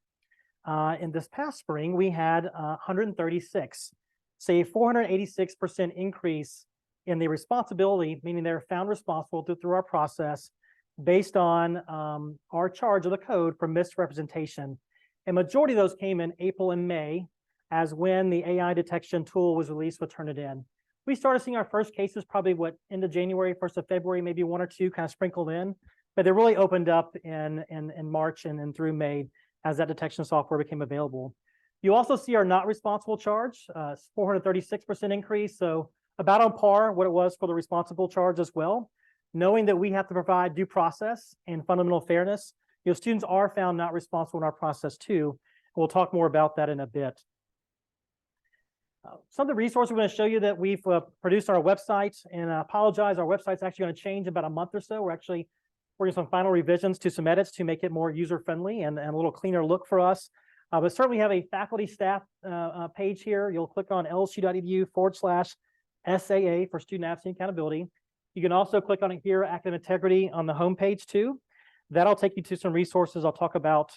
In this past spring, we had 136. Say a 486% increase in the responsibility, meaning they're found responsible through our process based on our charge of the code for misrepresentation. A majority of those came in April and May, as when the AI detection tool was released with Turnitin. We started seeing our first cases probably end of January, 1st of February, maybe one or two kind of sprinkled in, but they really opened up in March and through May as that detection software became available. You also see our not responsible charge, 436% increase. So about on par what it was for the responsible charge as well. Knowing that we have to provide due process and fundamental fairness, students are found not responsible in our process too. We'll talk more about that in a bit. Some of the resources we're going to show you that we've produced on our website, and I apologize, our website's actually going to change in about a month or so. We're actually working some final revisions to some edits to make it more user-friendly and a little cleaner look for us. But certainly have a faculty staff page here. You'll click on lsu.edu/SAA for student advocacy and accountability. You can also click on it here, academic integrity, on the homepage too. That'll take you to some resources I'll talk about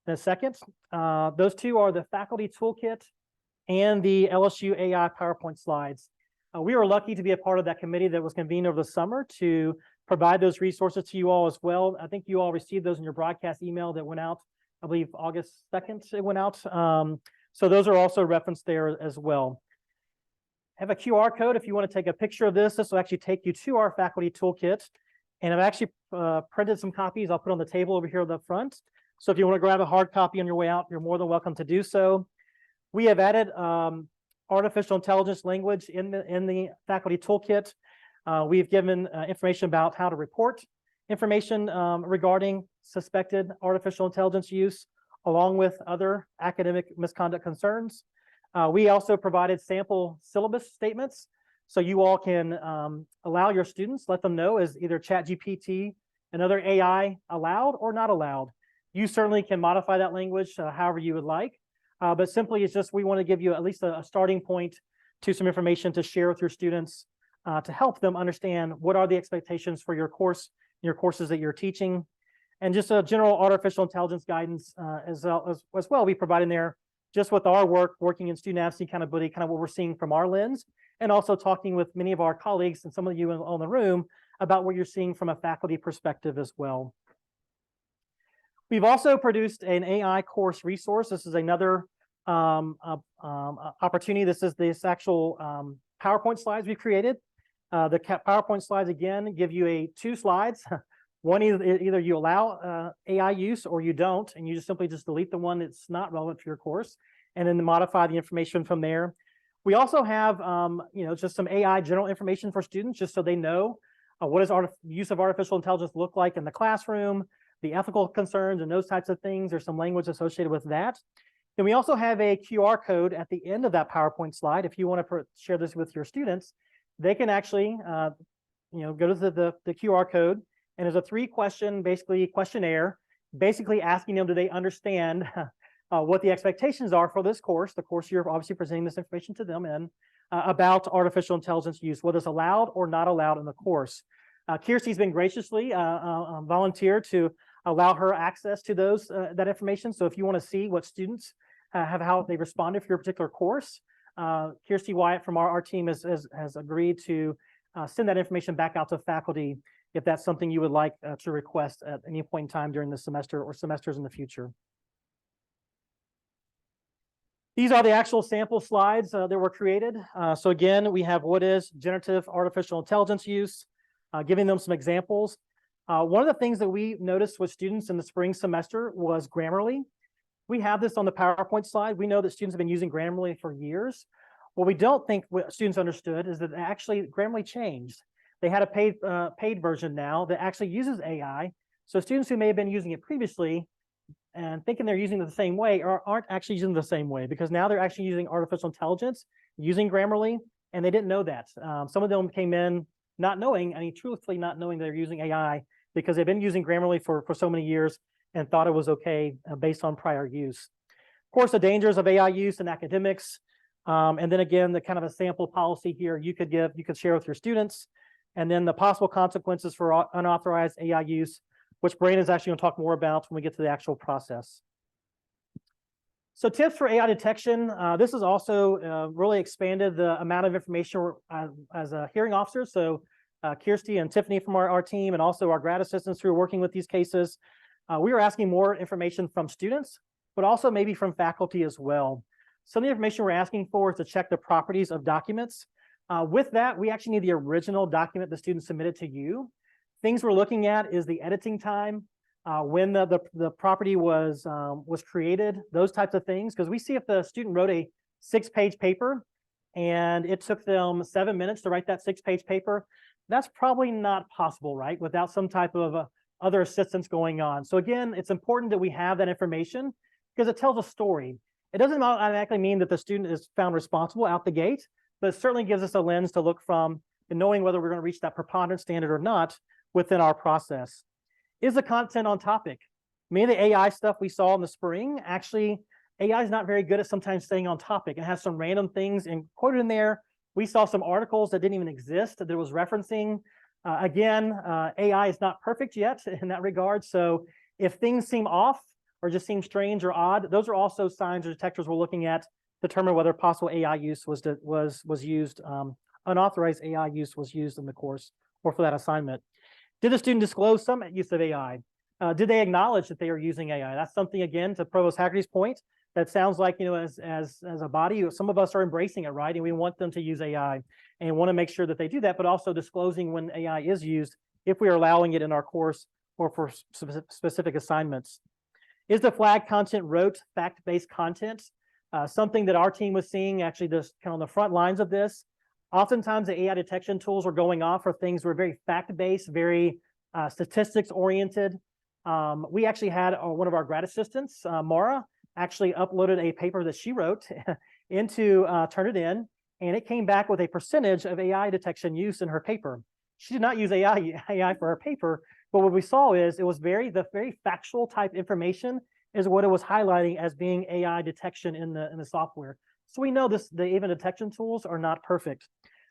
in a second. Those two are the faculty toolkit and the LSU AI PowerPoint slides. We were lucky to be a part of that committee that was convened over the summer to provide those resources to you all as well. I think you all received those in your broadcast email that went out, I believe August 2nd it went out. So those are also referenced there as well. I have a QR code if you want to take a picture of this. This will actually take you to our faculty toolkit. And I've actually printed some copies. I'll put on the table over here at the front. So if you want to grab a hard copy on your way out, you're more than welcome to do so. We have added artificial intelligence language in the faculty toolkit. We've given information about how to report information regarding suspected artificial intelligence use, along with other academic misconduct concerns. We also provided sample syllabus statements, so you all can allow your students, let them know is either ChatGPT, another AI allowed or not allowed. You certainly can modify that language however you would like, but simply it's just we want to give you at least a starting point to some information to share with your students to help them understand what are the expectations for your course, your courses that you're teaching, and just a general artificial intelligence guidance as well. We provide in there just with our working in student advocacy accountability, kind of what we're seeing from our lens, and also talking with many of our colleagues and some of you in the room about what you're seeing from a faculty perspective as well. We've also produced an AI course resource. This is another opportunity. This is this actual PowerPoint slides we created. The PowerPoint slides, again, give you two slides. One, either you allow AI use or you don't, and you just simply delete the one that's not relevant for your course, and then modify the information from there. We also have, just some AI general information for students, just so they know what does use of artificial intelligence look like in the classroom, the ethical concerns and those types of things. There's some language associated with that. Then we also have a QR code at the end of that PowerPoint slide. If you want to share this with your students, they can actually, go to the QR code. And there's a 3-question, basically questionnaire, basically asking them, do they understand what the expectations are for this course, the course you're obviously presenting this information to them in, about artificial intelligence use, what is allowed or not allowed in the course. Kirsty's been graciously volunteered to allow her access to that information. So if you want to see what students how they responded for your particular course, Kirsty Wyatt from our team has agreed to send that information back out to faculty if that's something you would like to request at any point in time during the semester or semesters in the future. These are the actual sample slides that were created. So again, we have what is generative artificial intelligence use, giving them some examples. One of the things that we noticed with students in the spring semester was Grammarly. We have this on the PowerPoint slide. We know that students have been using Grammarly for years. What we don't think students understood is that actually Grammarly changed. They had a paid version now that actually uses AI. So students who may have been using it previously and thinking they're using it the same way aren't actually using it the same way, because now they're actually using artificial intelligence, using Grammarly, and they didn't know that. Some of them came in not knowing, truthfully not knowing they're using AI because they've been using Grammarly for so many years and thought it was okay based on prior use. Of course, the dangers of AI use in academics, and then again, the kind of a sample policy here you could share with your students, and then the possible consequences for unauthorized AI use, which Brandon's actually going to talk more about when we get to the actual process. So tips for AI detection. This has also really expanded the amount of information as hearing officers. So Kirsty and Tiffany from our team, and also our grad assistants who are working with these cases, we are asking more information from students, but also maybe from faculty as well. Some of the information we're asking for is to check the properties of documents. With that, we actually need the original document the student submitted to you. Things we're looking at is the editing time, when the property was created, those types of things. Because we see if the student wrote a 6-page paper and it took them 7 minutes to write that 6-page paper, that's probably not possible, right? Without some type of other assistance going on. So again, it's important that we have that information because it tells a story. It doesn't automatically mean that the student is found responsible out the gate, but it certainly gives us a lens to look from and knowing whether we're going to reach that preponderance standard or not within our process. Is the content on topic? Many of the AI stuff we saw in the spring, actually, AI is not very good at sometimes staying on topic. It has some random things quoted in there. We saw some articles that didn't even exist that it was referencing. Again, AI is not perfect yet in that regard. So if things seem off or just seem strange or odd, those are also signs or detectors we're looking at to determine whether possible AI use was used, unauthorized AI use was used in the course or for that assignment. Did the student disclose some use of AI? Did they acknowledge that they are using AI? That's something, again, to Provost Haggerty's point, that sounds like, as a body, some of us are embracing it, right? And we want them to use AI and want to make sure that they do that, but also disclosing when AI is used if we are allowing it in our course or for specific assignments. Is the flag content rote fact-based content? Something that our team was seeing actually just kind of on the front lines of this. Oftentimes the AI detection tools were going off for things that were very fact-based, very statistics-oriented. We actually had one of our grad assistants, Mara, actually uploaded a paper that she wrote into Turnitin, and it came back with a percentage of AI detection use in her paper. She did not use AI for her paper, but what we saw is it was the very factual type information is what it was highlighting as being AI detection in the software. So we know the even detection tools are not perfect.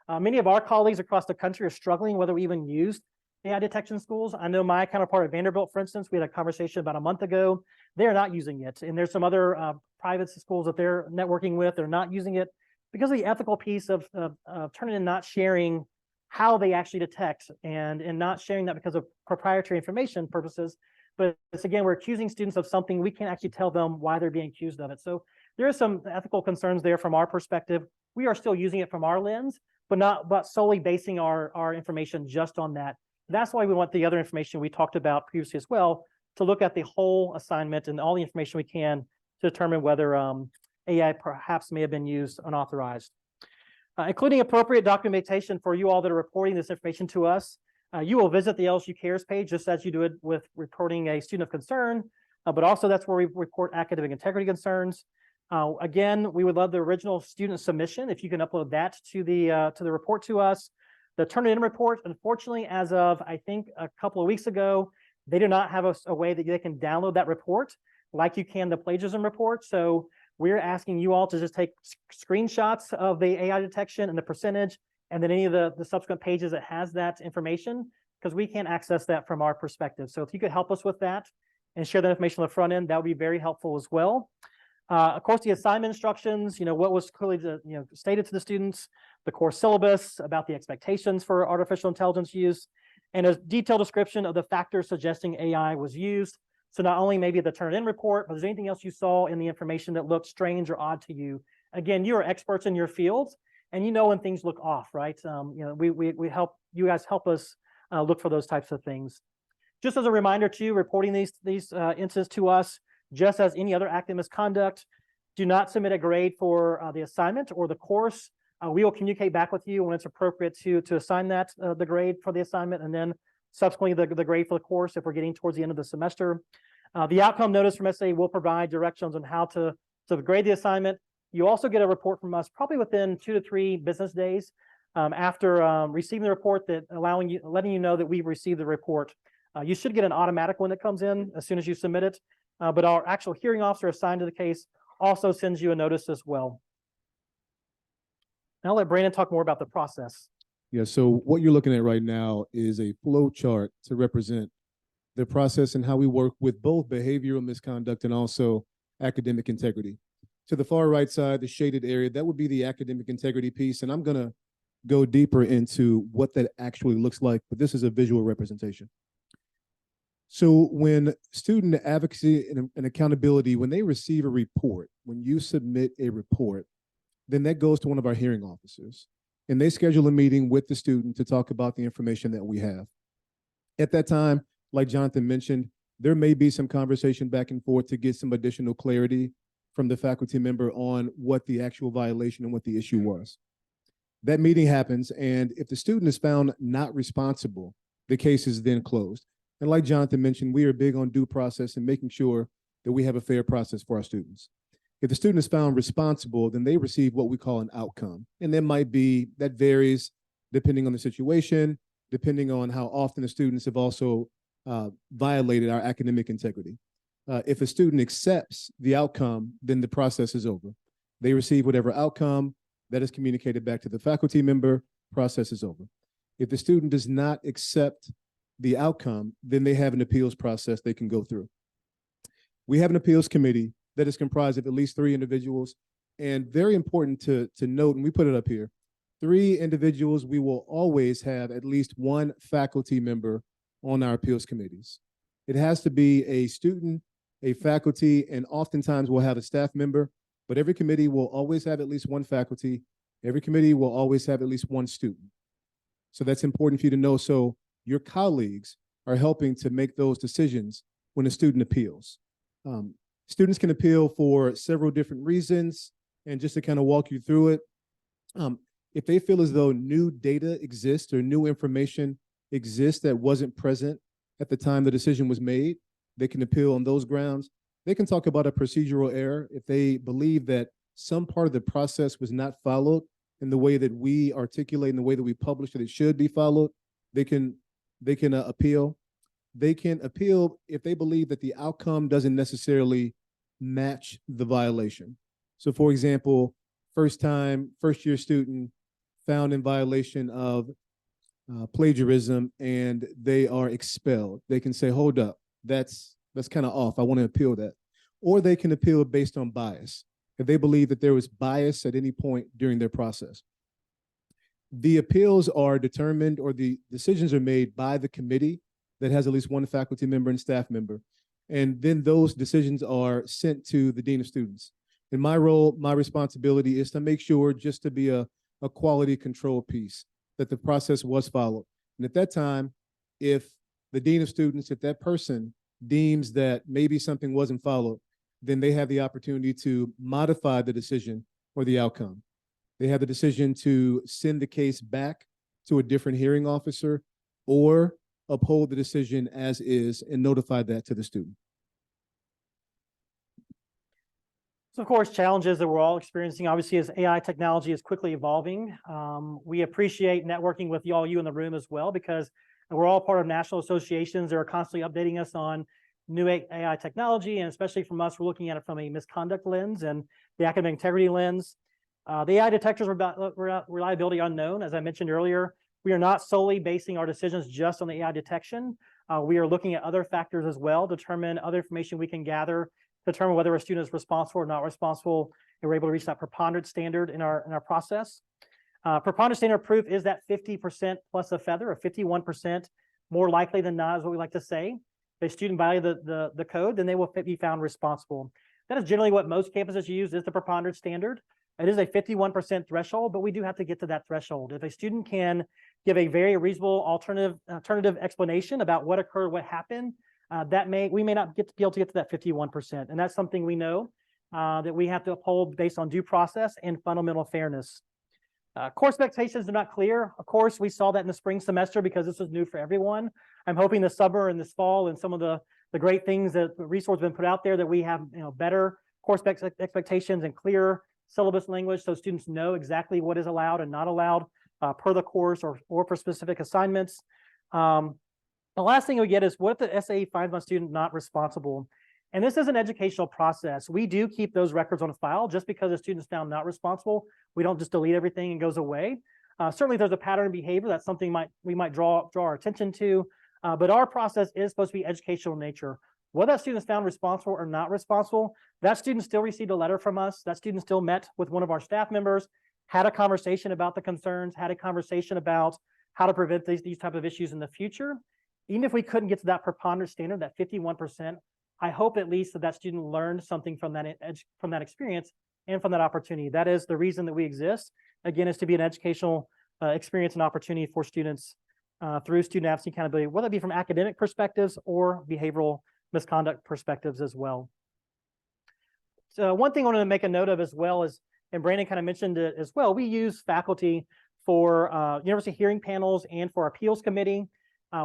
Many of our colleagues across the country are struggling whether we even used AI detection schools. I know my counterpart at Vanderbilt, for instance, we had a conversation about a month ago. They're not using it. And there's some other private schools that they're networking with. They're not using it because of the ethical piece of Turnitin not sharing how they actually detect and not sharing that because of proprietary information purposes. But it's, again, we're accusing students of something we can't actually tell them why they're being accused of it. So there are some ethical concerns there from our perspective. We are still using it from our lens, but solely basing our information just on that. That's why we want the other information we talked about previously as well, to look at the whole assignment and all the information we can to determine whether AI perhaps may have been used unauthorized. Including appropriate documentation for you all that are reporting this information to us. You will visit the LSU Cares page just as you do it with reporting a student of concern, but also that's where we report academic integrity concerns. Again, we would love the original student submission if you can upload that to the report to us. The Turnitin report, unfortunately, as of I think a couple of weeks ago, they do not have a way that they can download that report like you can the plagiarism report. So we're asking you all to just take screenshots of the AI detection and the percentage, and then any of the subsequent pages that has that information, because we can't access that from our perspective. So if you could help us with that and share that information on the front end, that would be very helpful as well. Of course, the assignment instructions, what was clearly stated to the students, the course syllabus about the expectations for artificial intelligence use, and a detailed description of the factors suggesting AI was used. So not only maybe the Turnitin report, but is there anything else you saw in the information that looked strange or odd to you? Again, you are experts in your fields, and you know when things look off, right? We help you guys help us look for those types of things. Just as a reminder too, reporting these incidents to us, just as any other active misconduct, do not submit a grade for the assignment or the course. We will communicate back with you when it's appropriate to assign that the grade for the assignment, and then subsequently the grade for the course if we're getting towards the end of the semester. The outcome notice from SA will provide directions on how to grade the assignment. You also get a report from us probably within 2 to 3 business days after receiving the report, that letting you know that we've received the report. You should get an automatic one that comes in as soon as you submit it, but our actual hearing officer assigned to the case also sends you a notice as well. Now I'll let Brandon talk more about the process. Yeah, so what you're looking at right now is a flow chart to represent the process and how we work with both behavioral misconduct and also academic integrity. To the far right side, the shaded area, that would be the academic integrity piece. And I'm going to go deeper into what that actually looks like, but this is a visual representation. So when student advocacy and accountability, when they receive a report, when you submit a report, then that goes to one of our hearing officers, and they schedule a meeting with the student to talk about the information that we have. At that time, like Jonathan mentioned, there may be some conversation back and forth to get some additional clarity from the faculty member on what the actual violation and what the issue was. That meeting happens, and if the student is found not responsible, the case is then closed. And like Jonathan mentioned, we are big on due process and making sure that we have a fair process for our students. If the student is found responsible, then they receive what we call an outcome. And that varies depending on the situation, depending on how often the students have also violated our academic integrity. If a student accepts the outcome, then the process is over. They receive whatever outcome that is communicated back to the faculty member, process is over. If the student does not accept the outcome, then they have an appeals process they can go through. We have an appeals committee that is comprised of at least 3 individuals, and very important to note, and we put it up here, 3 individuals, we will always have at least 1 faculty member on our appeals committees. It has to be a student, a faculty, and oftentimes we'll have a staff member, but every committee will always have at least 1 faculty. Every committee will always have at least 1 student. So that's important for you to know. So your colleagues are helping to make those decisions when a student appeals. Students can appeal for several different reasons, and just to kind of walk you through it, if they feel as though new data exists or new information exists that wasn't present at the time the decision was made, they can appeal on those grounds. They can talk about a procedural error if they believe that some part of the process was not followed in the way that we articulate, in the way that we publish that it should be followed. They can appeal. They can appeal if they believe that the outcome doesn't necessarily match the violation. So for example, first-year student found in violation of plagiarism and they are expelled. They can say, hold up, that's kind of off. I want to appeal that. Or they can appeal based on bias, if they believe that there was bias at any point during their process. The appeals are determined, or the decisions are made by the committee that has at least 1 faculty member and staff member. And then those decisions are sent to the dean of students. In my role, my responsibility is to make sure, just to be a quality control piece, that the process was followed. And at that time, if the dean of students, if that person deems that maybe something wasn't followed, then they have the opportunity to modify the decision or the outcome. They have the decision to send the case back to a different hearing officer or uphold the decision as is and notify that to the student. So of course, challenges that we're all experiencing, obviously, as AI technology is quickly evolving. We appreciate networking with you in the room as well, because we're all part of national associations that are constantly updating us on new AI technology, and especially from us, we're looking at it from a misconduct lens and the academic integrity lens. The AI detectors were reliability unknown. As I mentioned earlier, we are not solely basing our decisions just on the AI detection. We are looking at other factors as well, determine other information we can gather, determine whether a student is responsible or not responsible, and we're able to reach that preponderance standard in our process. Preponderance standard proof is that 50% plus a feather, or 51% more likely than not is what we like to say. If a student violated the code, then they will be found responsible. That is generally what most campuses use, is the preponderance standard. It is a 51% threshold, but we do have to get to that threshold. If a student can give a very reasonable alternative explanation about what occurred, what happened, we may not be able to get to that 51%. And that's something we know that we have to uphold based on due process and fundamental fairness. Course expectations are not clear. Of course, we saw that in the spring semester because this was new for everyone. I'm hoping this summer and this fall and some of the great things that the resource has been put out there, that we have better course expectations and clear syllabus language, so students know exactly what is allowed and not allowed per the course or for specific assignments. The last thing we get is, what if the SAE finds my student not responsible? And this is an educational process. We do keep those records on file. Just because a student is found not responsible, we don't just delete everything and goes away. Certainly, there's a pattern of behavior. That's something we might draw our attention to. But our process is supposed to be educational in nature. Whether that student is found responsible or not responsible, that student still received a letter from us. That student still met with one of our staff members, had a conversation about the concerns, had a conversation about how to prevent these type of issues in the future. Even if we couldn't get to that preponderance standard, that 51%, I hope at least that student learned something from that experience and from that opportunity. That is the reason that we exist. Again, is to be an educational experience and opportunity for students through student advocacy accountability, whether it be from academic perspectives or behavioral misconduct perspectives as well. So one thing I want to make a note of as well is, and Brandon kind of mentioned it as well, we use faculty for university hearing panels and for our appeals committee.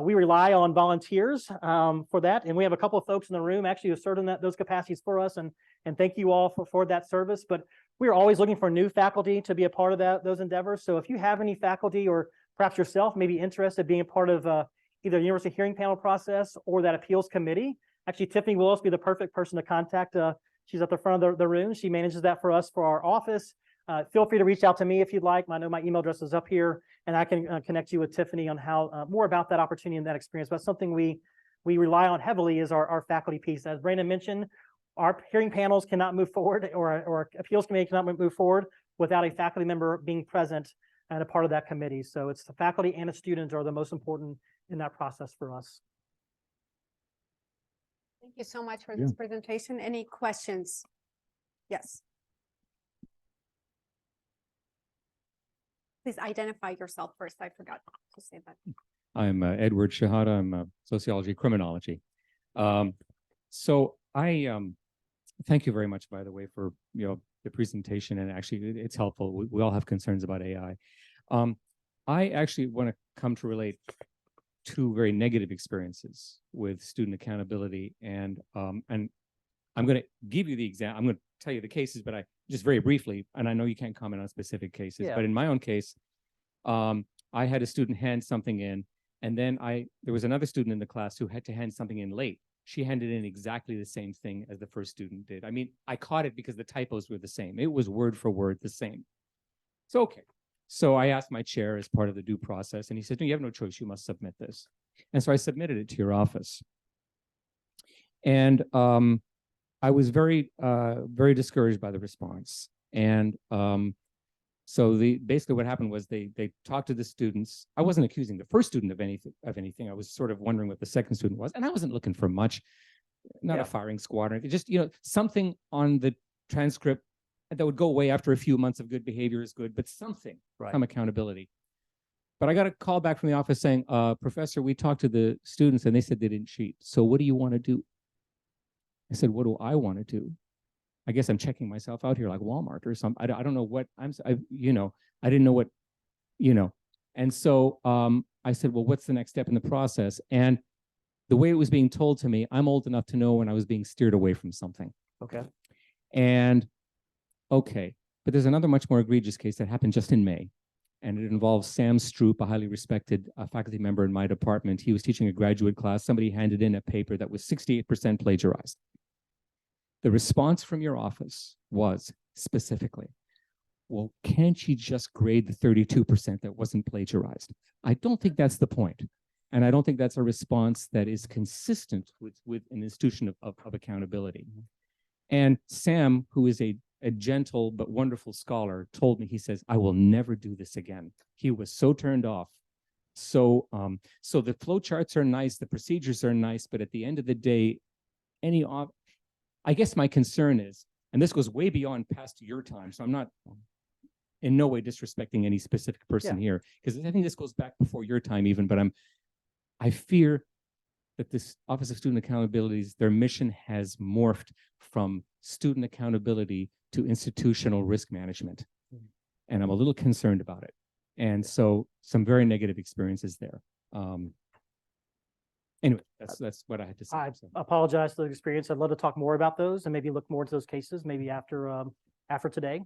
We rely on volunteers for that, and we have a couple of folks in the room actually who served in those capacities for us, and thank you all for that service. But we're always looking for new faculty to be a part of those endeavors. So if you have any faculty or perhaps yourself may be interested in being a part of either the university hearing panel process or that appeals committee, actually Tiffany Willis be the perfect person to contact. She's at the front of the room. She manages that for us for our office. Feel free to reach out to me if you'd like. I know my email address is up here, and I can connect you with Tiffany on how more about that opportunity and that experience. But something we rely on heavily is our faculty piece. As Brandon mentioned, our hearing panels cannot move forward, or appeals committee cannot move forward without a faculty member being present and a part of that committee. So it's the faculty and the students are the most important in that process for us. Thank you so much for this presentation. Any questions? Yes. Please identify yourself first. I forgot to say that. I'm Edward Shahada. I'm sociology criminology. So I thank you very much, by the way, for the presentation, and actually it's helpful. We all have concerns about AI. I actually want to come to relate two very negative experiences with student accountability, and I'm going to give you the example. I'm going to tell you the cases, but I just very briefly, and I know you can't comment on specific cases, but in my own case, I had a student hand something in, and then there was another student in the class who had to hand something in late. She handed in exactly the same thing as the first student did. I mean, I caught it because the typos were the same. It was word for word the same. So, okay. So I asked my chair as part of the due process, and he said, no, you have no choice. You must submit this. And so I submitted it to your office. And I was very, very discouraged by the response. And so basically what happened was they talked to the students. I wasn't accusing the first student of anything. I was sort of wondering what the second student was, and I wasn't looking for much, not a firing squad or anything, just something on the transcript that would go away after a few months of good behavior is good, but something, some accountability. But I got a call back from the office saying, Professor, we talked to the students and they said they didn't cheat. So what do you want to do? I said, what do I want to do? I guess I'm checking myself out here like Walmart or something. I don't know what I didn't know what, And so I said, well, what's the next step in the process? And the way it was being told to me, I'm old enough to know when I was being steered away from something. Okay. And okay, but there's another much more egregious case that happened just in May. And it involves Sam Stroop, a highly respected faculty member in my department. He was teaching a graduate class. Somebody handed in a paper that was 68% plagiarized. The response from your office was specifically, well, can't you just grade the 32% that wasn't plagiarized? I don't think that's the point. And I don't think that's a response that is consistent with an institution of accountability. And Sam, who is a gentle but wonderful scholar, told me, he says, I will never do this again. He was so turned off. So the flow charts are nice, the procedures are nice, but at the end of the day, I guess my concern is, and this goes way beyond past your time, so I'm not in no way disrespecting any specific person here, because I think this goes back before your time even, but I fear that this Office of Student Accountability, their mission has morphed from student accountability to institutional risk management. And I'm a little concerned about it. And so some very negative experiences there. Anyway, that's what I had to say. I apologize for the experience. I'd love to talk more about those and maybe look more into those cases, maybe after today.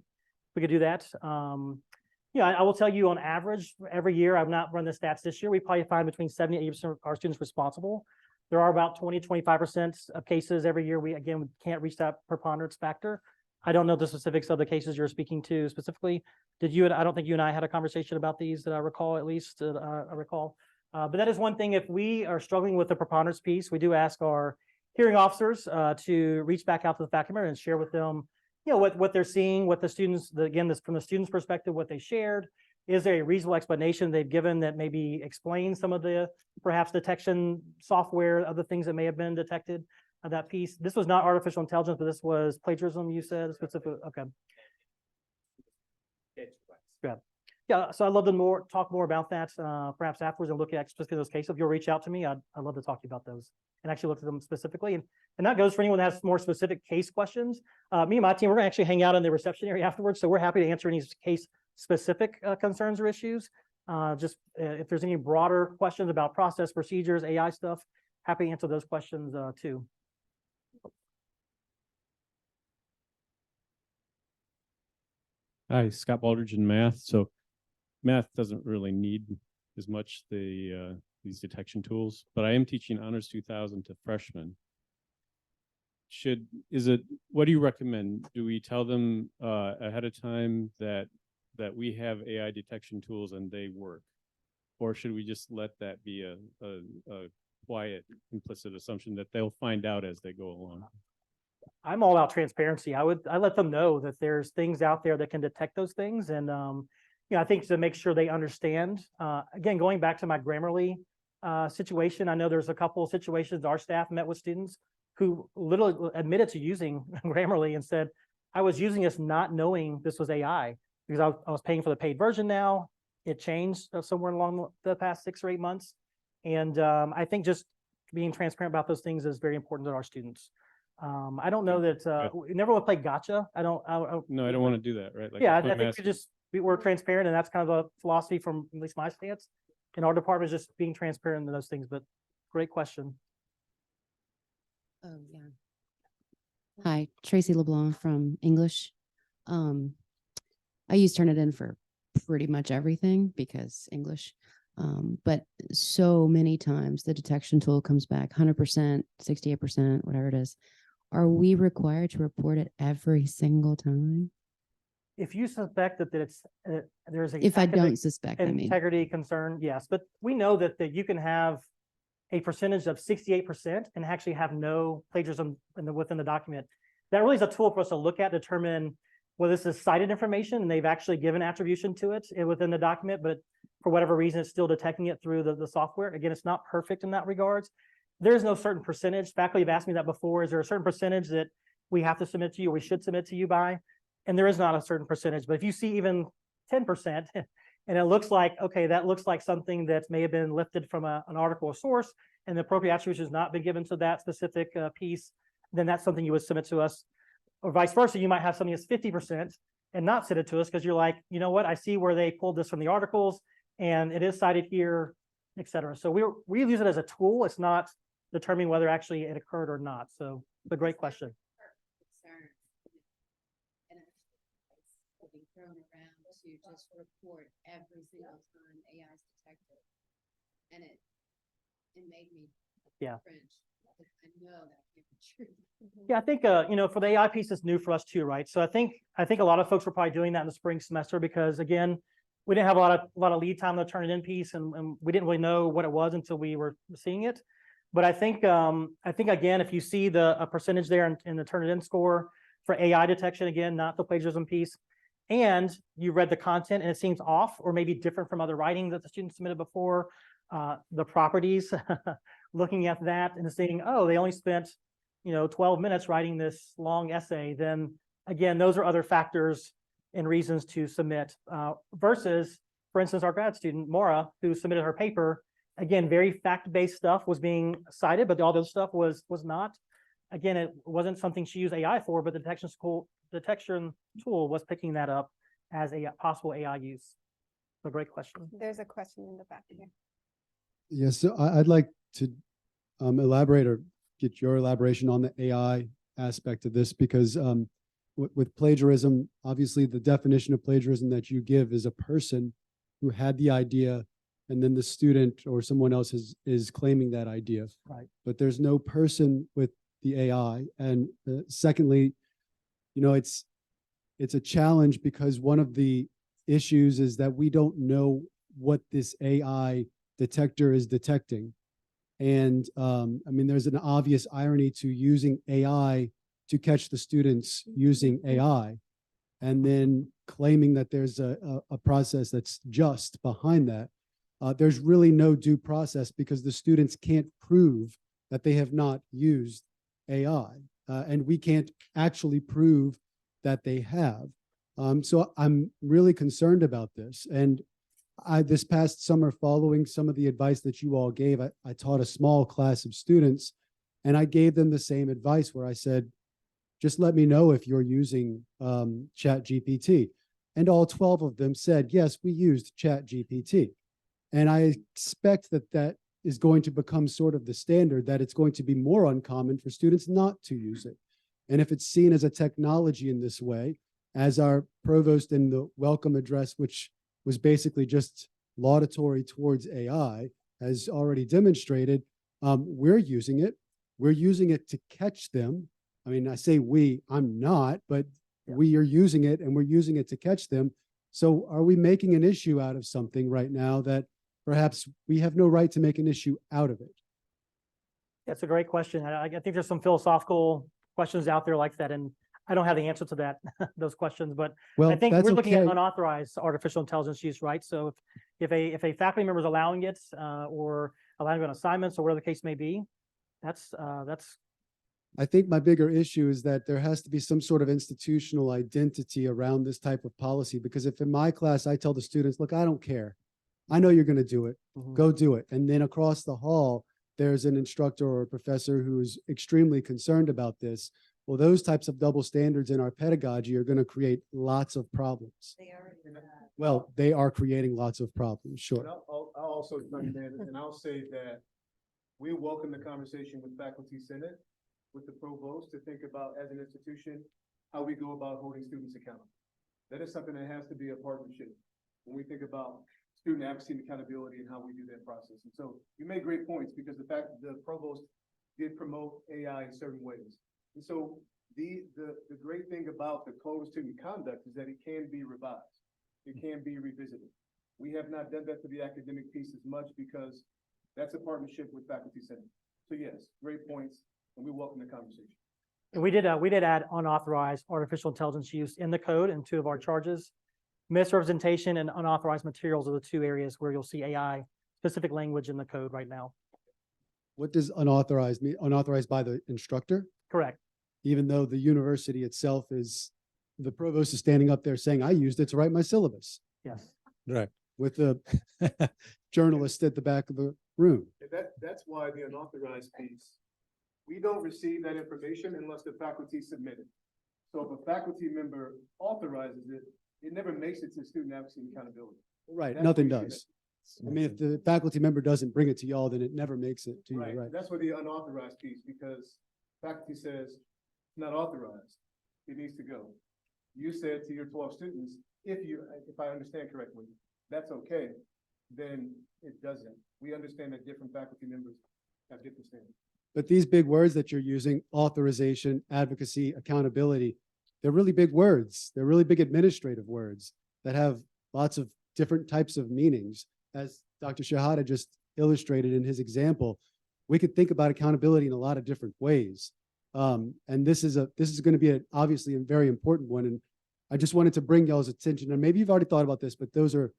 We could do that. I will tell you on average, every year, I've not run the stats this year, we probably find between 70 and 80% of our students responsible. There are about 20-25% of cases every year. We can't reach that preponderance factor. I don't know the specifics of the cases you're speaking to specifically. I don't think you and I had a conversation about these that I recall, at least I recall. But that is one thing. If we are struggling with the preponderance piece, we do ask our hearing officers to reach back out to the faculty member and share with them, what they're seeing, what the students, from the student's perspective, what they shared. Is there a reasonable explanation they've given that maybe explains some of the perhaps detection software, other things that may have been detected of that piece? This was not artificial intelligence, but this was plagiarism, you said specific. Okay. Yeah. Yeah, so I'd love to talk more about that, perhaps afterwards, and look at specifically those cases. If you'll reach out to me, I'd love to talk to you about those and actually look at them specifically. And that goes for anyone that has more specific case questions. Me and my team, we're gonna actually hang out in the reception area afterwards, so we're happy to answer any case specific concerns or issues. Just if there's any broader questions about process, procedures, AI stuff, happy to answer those questions too. Hi, Scott Baldridge in math. So math doesn't really need as much these detection tools, but I am teaching Honors 2000 to freshmen. What do you recommend? Do we tell them ahead of time that we have AI detection tools and they work? Or should we just let that be a quiet, implicit assumption that they'll find out as they go along? I'm all about transparency. I let them know that there's things out there that can detect those things. And, I think to make sure they understand, again, going back to my Grammarly situation, I know there's a couple of situations our staff met with students who literally admitted to using Grammarly and said, I was using this not knowing this was AI because I was paying for the paid version now. It changed somewhere along the past 6 or 8 months. And I think just being transparent about those things is very important to our students. I don't know that we never want to play gotcha. No, I don't want to do that, right? Like yeah, I think we're transparent, and that's kind of a philosophy from at least my stance. In our department, is just being transparent in those things. But great question. Oh yeah. Hi, Tracy LeBlanc from English. I use Turnitin for pretty much everything because English. But so many times the detection tool comes back 100%, 68%, whatever it is. Are we required to report it every single time? If you suspect that it's there's a if I don't suspect, integrity concern, yes. But we know that you can have a percentage of 68% and actually have no plagiarism within the document. That really is a tool for us to look at, determine whether this is cited information and they've actually given attribution to it within the document, but for whatever reason, it's still detecting it through the software. Again, it's not perfect in that regards. There's no certain percentage. Faculty have asked me that before. Is there a certain percentage that we have to submit to you or we should submit to you by? And there is not a certain percentage, but if you see even 10% and it looks like, okay, that looks like something that may have been lifted from an article or source and the appropriate attribution has not been given to that specific piece, then that's something you would submit to us. Or vice versa, you might have something that's 50% and not send it to us because you're like, you know what, I see where they pulled this from the articles and it is cited here, et cetera. So we use it as a tool. It's not determining whether actually it occurred or not. So it's a great question. Thrown around to just report every single time AI is detected, and it made me cringe. I know that can't be true. Yeah, I think for the AI piece, it's new for us too, right? So I think a lot of folks were probably doing that in the spring semester because again, we didn't have a lot of lead time to turn it in piece, and we didn't really know what it was until we were seeing it. But I think again, if you see a percentage there in the turn it in score for AI detection, again, not the plagiarism piece, and you read the content and it seems off or maybe different from other writing that the student submitted before, the properties, looking at that and saying, oh, they only spent 12 minutes writing this long essay, then again, those are other factors and reasons to submit versus, for instance, our grad student, Maura, who submitted her paper, again, very fact-based stuff was being cited, but all the other stuff was not. Again, it wasn't something she used AI for, but the detection tool was picking that up as a possible AI use. So great question. There's a question in the back here. Yes, so I'd like to elaborate or get your elaboration on the AI aspect of this because with plagiarism, obviously the definition of plagiarism that you give is a person who had the idea and then the student or someone else is claiming that idea. Right. But there's no person with the AI. And secondly, it's a challenge because one of the issues is that we don't know what this AI detector is detecting. And there's an obvious irony to using AI to catch the students using AI and then claiming that there's a process that's just behind that. There's really no due process because the students can't prove that they have not used AI. And we can't actually prove that they have. So I'm really concerned about this. And this past summer, following some of the advice that you all gave, I taught a small class of students, and I gave them the same advice where I said, just let me know if you're using ChatGPT. And all 12 of them said, yes, we used ChatGPT. And I expect that that is going to become sort of the standard, that it's going to be more uncommon for students not to use it. And if it's seen as a technology in this way, as our provost in the welcome address, which was basically just laudatory towards AI, has already demonstrated, we're using it. We're using it to catch them. I mean, I say we, I'm not, but we are using it, and we're using it to catch them. So are we making an issue out of something right now that perhaps we have no right to make an issue out of it? That's a great question. I think there's some philosophical questions out there like that, and I don't have the answer to that, those questions, but Well, I think that's we're looking at okay. unauthorized artificial intelligence use, right? So if a faculty member is allowing it, or allowing it on assignments or whatever the case may be, that's I think my bigger issue is that there has to be some sort of institutional identity around this type of policy, because if in my class, I tell the students, look, I don't care. I know you're going to do it. Go do it. And then across the hall, there's an instructor or a professor who's extremely concerned about this. Well, those types of double standards in our pedagogy are going to create lots of problems. Well, they are creating lots of problems, sure. And I'll also jump in, and I'll say that we welcome the conversation with Faculty Senate, with the Provost, to think about, as an institution, how we go about holding students accountable. That is something that has to be a partnership when we think about student advocacy and accountability and how we do that process. And so you made great points, because the fact that the Provost did promote AI in certain ways. And so the great thing about the code of student conduct is that it can be revised. It can be revisited. We have not done that for the academic piece as much, because that's a partnership with Faculty Senate. So yes, great points, and we welcome the conversation. And we did add unauthorized artificial intelligence use in the code in 2 of our charges. Misrepresentation and unauthorized materials are the 2 areas where you'll see AI specific language in the code right now. What does unauthorized mean? Unauthorized by the instructor? Correct. Even though the university itself is, the provost is standing up there saying, I used it to write my syllabus, Yes. Right. with the journalist at the back of the room. That's why the unauthorized piece, we don't receive that information unless the faculty submit it. So if a faculty member authorizes it, it never makes it to student advocacy and accountability. Right, That's nothing where you does. I mean, if the faculty member doesn't bring it to y'all, then it never makes it to you, right? That's where the unauthorized piece, because faculty says it's not authorized, it needs to go. You said to your 12 students, if I understand correctly, that's okay, then it doesn't. We understand that different faculty members have different standards. But these big words that you're using, authorization, advocacy, accountability, they're really big words. They're really big administrative words that have lots of different types of meanings. As Dr. Shahada just illustrated in his example, we could think about accountability in a lot of different ways. And this is going to be obviously a very important one. And I just wanted to bring y'all's attention, and maybe you've already thought about this, but those are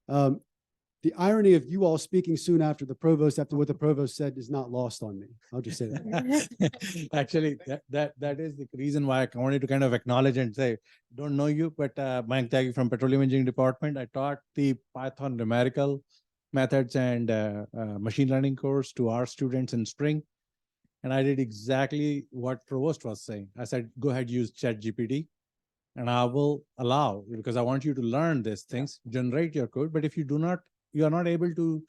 the irony of you all speaking soon after the provost, after what the provost said, is not lost on me. I'll just say that. Actually, that is the reason why I wanted to kind of acknowledge and say, don't know you, but Mayank Tyagi from Petroleum Engineering Department. I taught the Python numerical methods and machine learning course to our students in spring. And I did exactly what Provost was saying. I said, go ahead, use ChatGPT, and I will allow, because I want you to learn these things, generate your code. But if you are not able to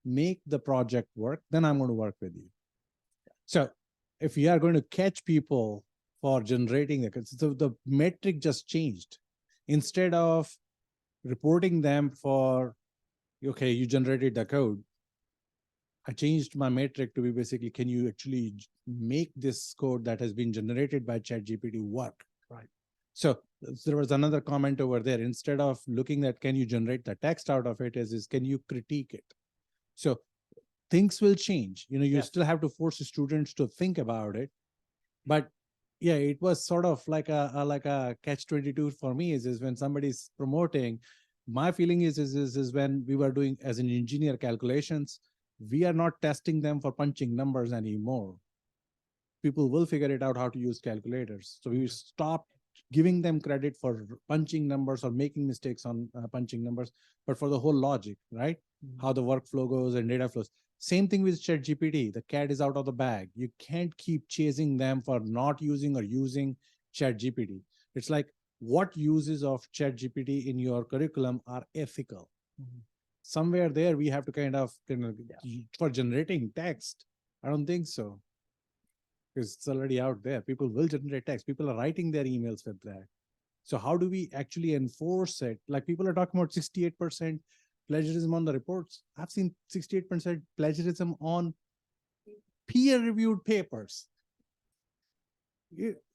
make the project work, then I'm going to work with you. So if you are going to catch people for generating the code, so the metric just changed. Instead of reporting them for, okay, you generated the code, I changed my metric to be basically, can you actually make this code that has been generated by ChatGPT work? Right. So there was another comment over there. Instead of looking at, can you generate the text out of it, is can you critique it? So things will change. You still have to force students to think about it. But yeah, it was sort of like a catch-22 for me is when somebody's promoting. My feeling is when we were doing as an engineer calculations, we are not testing them for punching numbers anymore. People will figure it out how to use calculators. So we stopped giving them credit for punching numbers or making mistakes on punching numbers, but for the whole logic, right? How the workflow goes and data flows. Same thing with ChatGPT. The cat is out of the bag. You can't keep chasing them for not using or using ChatGPT. It's like, what uses of ChatGPT in your curriculum are ethical? Somewhere there we have to kind of for generating text. I don't think so, because it's already out there. People will generate text. People are writing their emails with that. So how do we actually enforce it? Like, people are talking about 68% plagiarism on the reports. I've seen 68% plagiarism on peer-reviewed papers.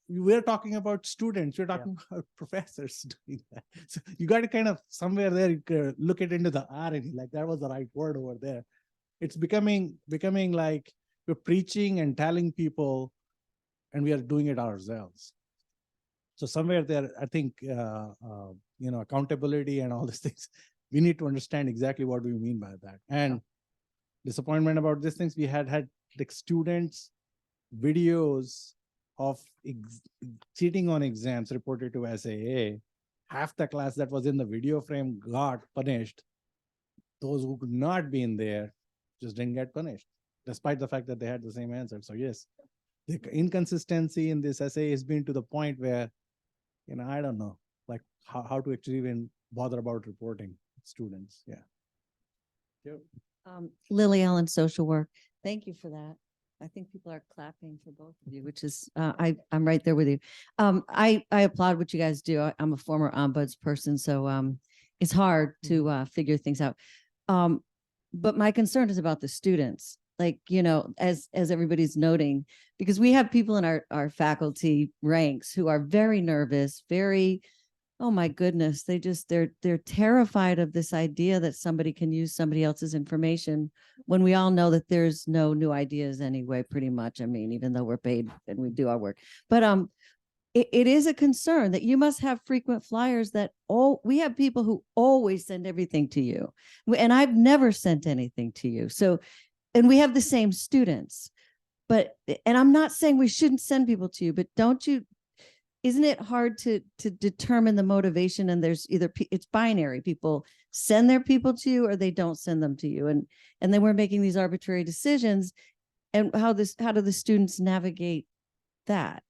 We're talking about students. We're talking about professors doing that. So you got to kind of somewhere there look it into the irony. Like, that was the right word over there. It's becoming like we're preaching and telling people, and we are doing it ourselves. So somewhere there, I think accountability and all these things, we need to understand exactly what we mean by that. And disappointment about these things, we had like students videos of cheating on exams reported to SAA. Half the class that was in the video frame got punished. Those who could not be in there just didn't get punished, despite the fact that they had the same answer. So yes, the inconsistency in this essay has been to the point where, I don't know, like how to actually even bother about reporting students. Yeah. Yep. Lily Allen, social work. Thank you for that. I think people are clapping for both of you, which is, I'm right there with you. I applaud what you guys do. I'm a former ombuds person, so it's hard to figure things out. But my concern is about the students, like, as everybody's noting, because we have people in our faculty ranks who are very nervous, very, oh my goodness, they're terrified of this idea that somebody can use somebody else's information when we all know that there's no new ideas anyway, pretty much. I mean, even though we're paid and we do our work, but it is a concern that you must have frequent flyers that we have people who always send everything to you. And I've never sent anything to you. So, and we have the same students, and I'm not saying we shouldn't send people to you, but isn't it hard to determine the motivation? And there's it's binary. People send their people to you or they don't send them to you. And then we're making these arbitrary decisions. And how do the students navigate that?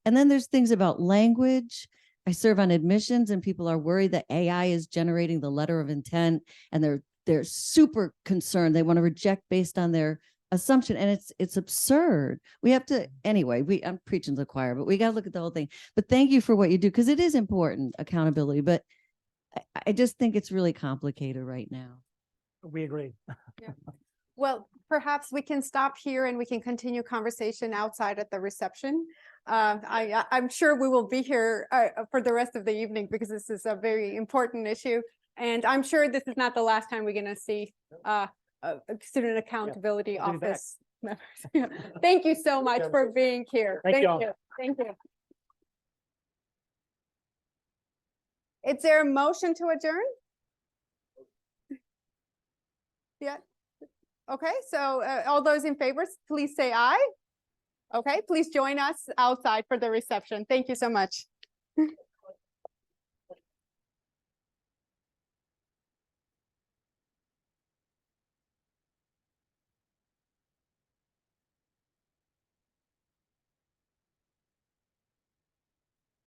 And then there's things about language. I serve on admissions, and people are worried that AI is generating the letter of intent, and they're super concerned. They want to reject based on their assumption, and it's absurd. We have to, anyway, I'm preaching to the choir, but we got to look at the whole thing. But thank you for what you do, because it is important, accountability, but I just think it's really complicated right now. We agree. Yeah. Well, perhaps we can stop here and we can continue conversation outside at the reception. I'm sure we will be here for the rest of the evening, because this is a very important issue. And I'm sure this is not the last time we're going to see Student Accountability Office members. Thank you so much for being here. Thank you. Thank you. Is there a motion to adjourn? Yeah. Okay, so all those in favor, please say aye. Okay, please join us outside for the reception. Thank you so much.